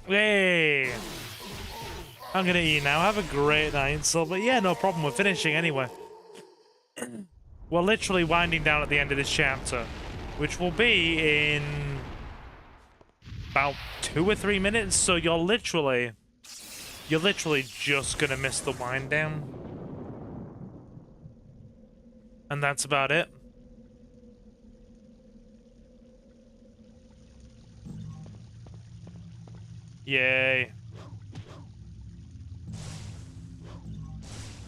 Hey! I'm gonna eat now. Have a great night, so, but yeah, no problem. We're finishing anyway. We're literally winding down at the end of this chapter, which will be in about 2 or 3 minutes, so you're literally just gonna miss the wind down. And that's about it. Yay.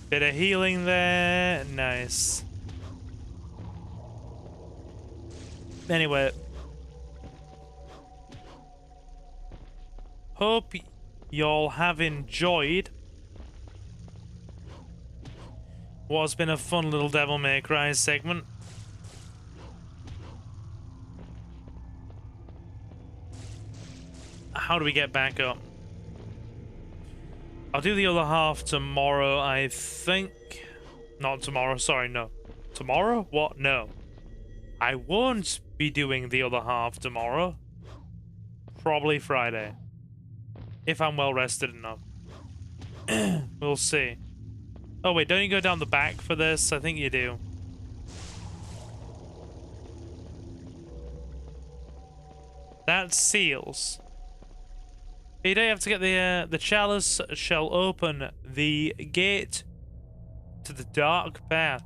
Bit of healing there. Nice. Anyway. Hope y'all have enjoyed what's been a fun little Devil May Cry segment. How do we get back up? I'll do the other half tomorrow, I think. Not tomorrow, sorry, no. Tomorrow? What? No. I won't be doing the other half tomorrow. Probably Friday. If I'm well rested enough. We'll see. Oh wait, don't you go down the back for this? I think you do. That seals. You don't have to get the chalice shall open the gate to the dark path.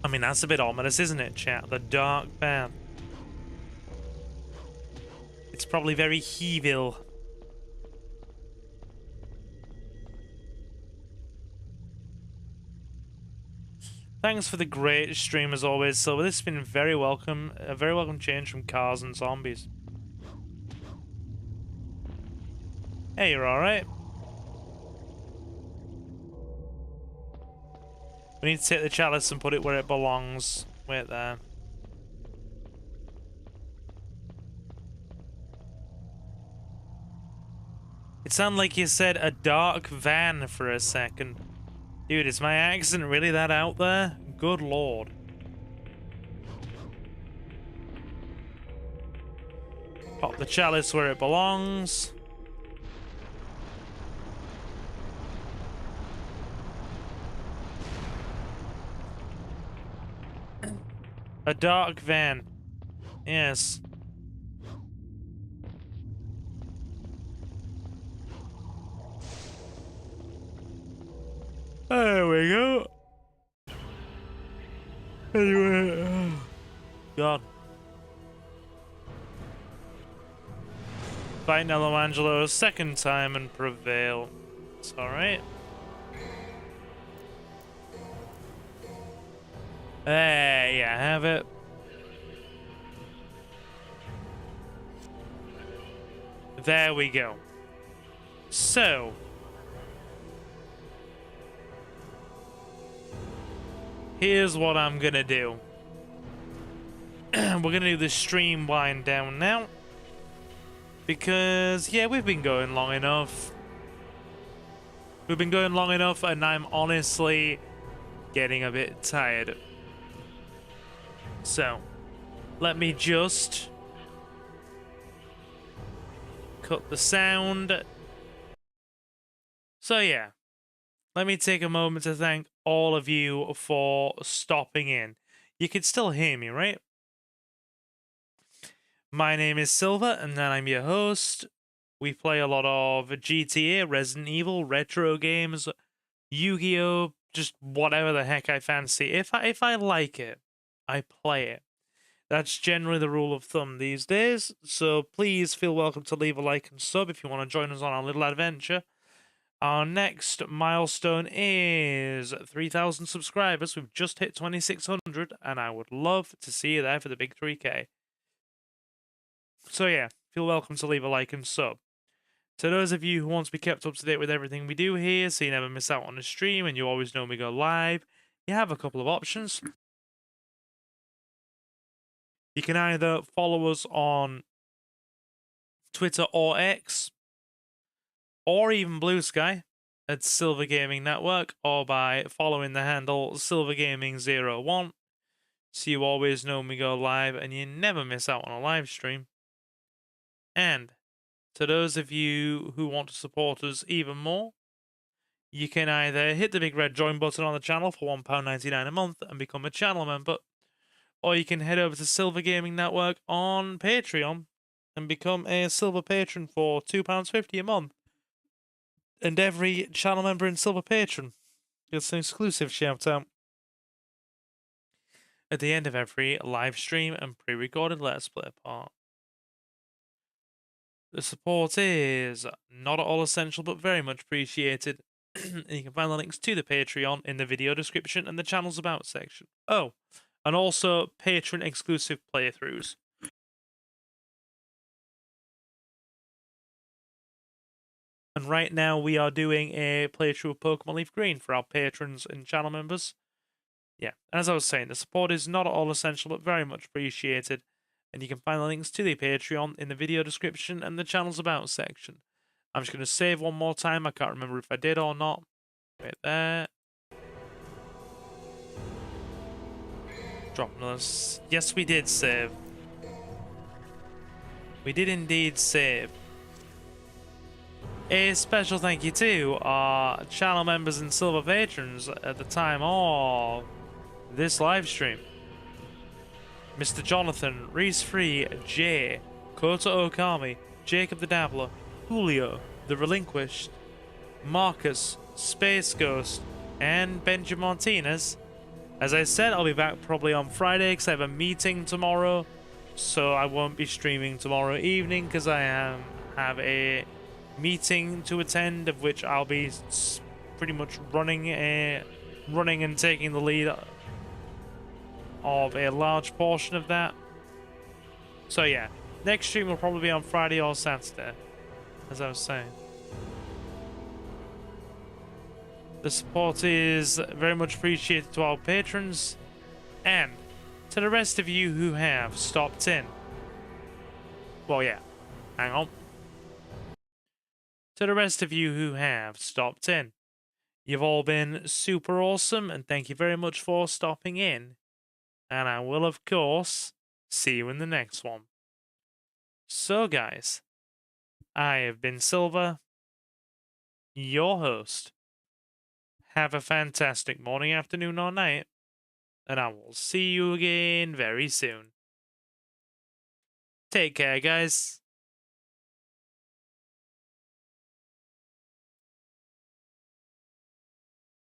I mean, that's a bit ominous, isn't it, chat? The dark path. It's probably very evil. Thanks for the great stream as always, Silver. This has been very welcome. A very welcome change from cars and zombies. Hey, you're alright. We need to take the chalice and put it where it belongs. Wait there. It sounded like you said a dark van for a second. Dude, is my accent really that out there? Good lord. Pop the chalice where it belongs. A dark van. Yes. There we go. Anyway, oh God. Fight Nello Angelo a second time and prevail. It's alright. There you have it. There we go. So, here's what I'm gonna do. We're gonna do the stream wind down now. Because, yeah, we've been going long enough. We've been going long enough, and I'm honestly getting a bit tired. So, let me just cut the sound. So, yeah. Let me take a moment to thank all of you for stopping in. You can still hear me, right? My name is Silva, and I'm your host. We play a lot of GTA, Resident Evil, retro games, Yu-Gi-Oh!, just whatever the heck I fancy. If I like it, I play it. That's generally the rule of thumb these days, so please feel welcome to leave a like and sub if you want to join us on our little adventure. Our next milestone is 3,000 subscribers. We've just hit 2,600, and I would love to see you there for the big 3K. So yeah, feel welcome to leave a like and sub. To those of you who want to be kept up to date with everything we do here, so you never miss out on a stream and you always know when we go live, you have a couple of options. You can either follow us on Twitter or X, or even Blue Sky at Silver Gaming Network, or by following the handle SilverGaming01, so you always know when we go live and you never miss out on a live stream. And to those of you who want to support us even more, you can either hit the big red join button on the channel for £1.99 a month and become a channel member, or you can head over to Silver Gaming Network on Patreon and become a silver patron for £2.50 a month. And every channel member and silver patron gets an exclusive shout out at the end of every live stream and pre-recorded Let's Play part. The support is not at all essential, but very much appreciated. And you can find the links to the Patreon in the video description and the channel's about section. Oh, and also patron exclusive playthroughs. And right now we are doing a playthrough of Pokemon Leaf Green for our patrons and channel members. Yeah, as I was saying, the support is not at all essential, but very much appreciated. And you can find the links to the Patreon in the video description and the channel's about section. I'm just going to save one more time. I can't remember if I did or not. Right there. Drop those. Yes, we did save. We did indeed save. A special thank you to our channel members and silver patrons at the time of this live stream. Mr. Jonathan, Reese Free, Jay, Kota Okami, Jacob the Dabbler, Julio, The Relinquished, Marcus, Space Ghost, and Benjamin Martinez. As I said, I'll be back probably on Friday because I have a meeting tomorrow, so I won't be streaming tomorrow evening because I have a meeting to attend, of which I'll be pretty much running and taking the lead of a large portion of that. So yeah, next stream will probably be on Friday or Saturday, as I was saying. The support is very much appreciated to our patrons, and to the rest of you who have stopped in. Well, yeah, hang on. To the rest of you who have stopped in, you've all been super awesome, and thank you very much for stopping in. And I will, of course, see you in the next one. So, guys, I have been Silva, your host. Have a fantastic morning, afternoon, or night, and I will see you again very soon. Take care, guys.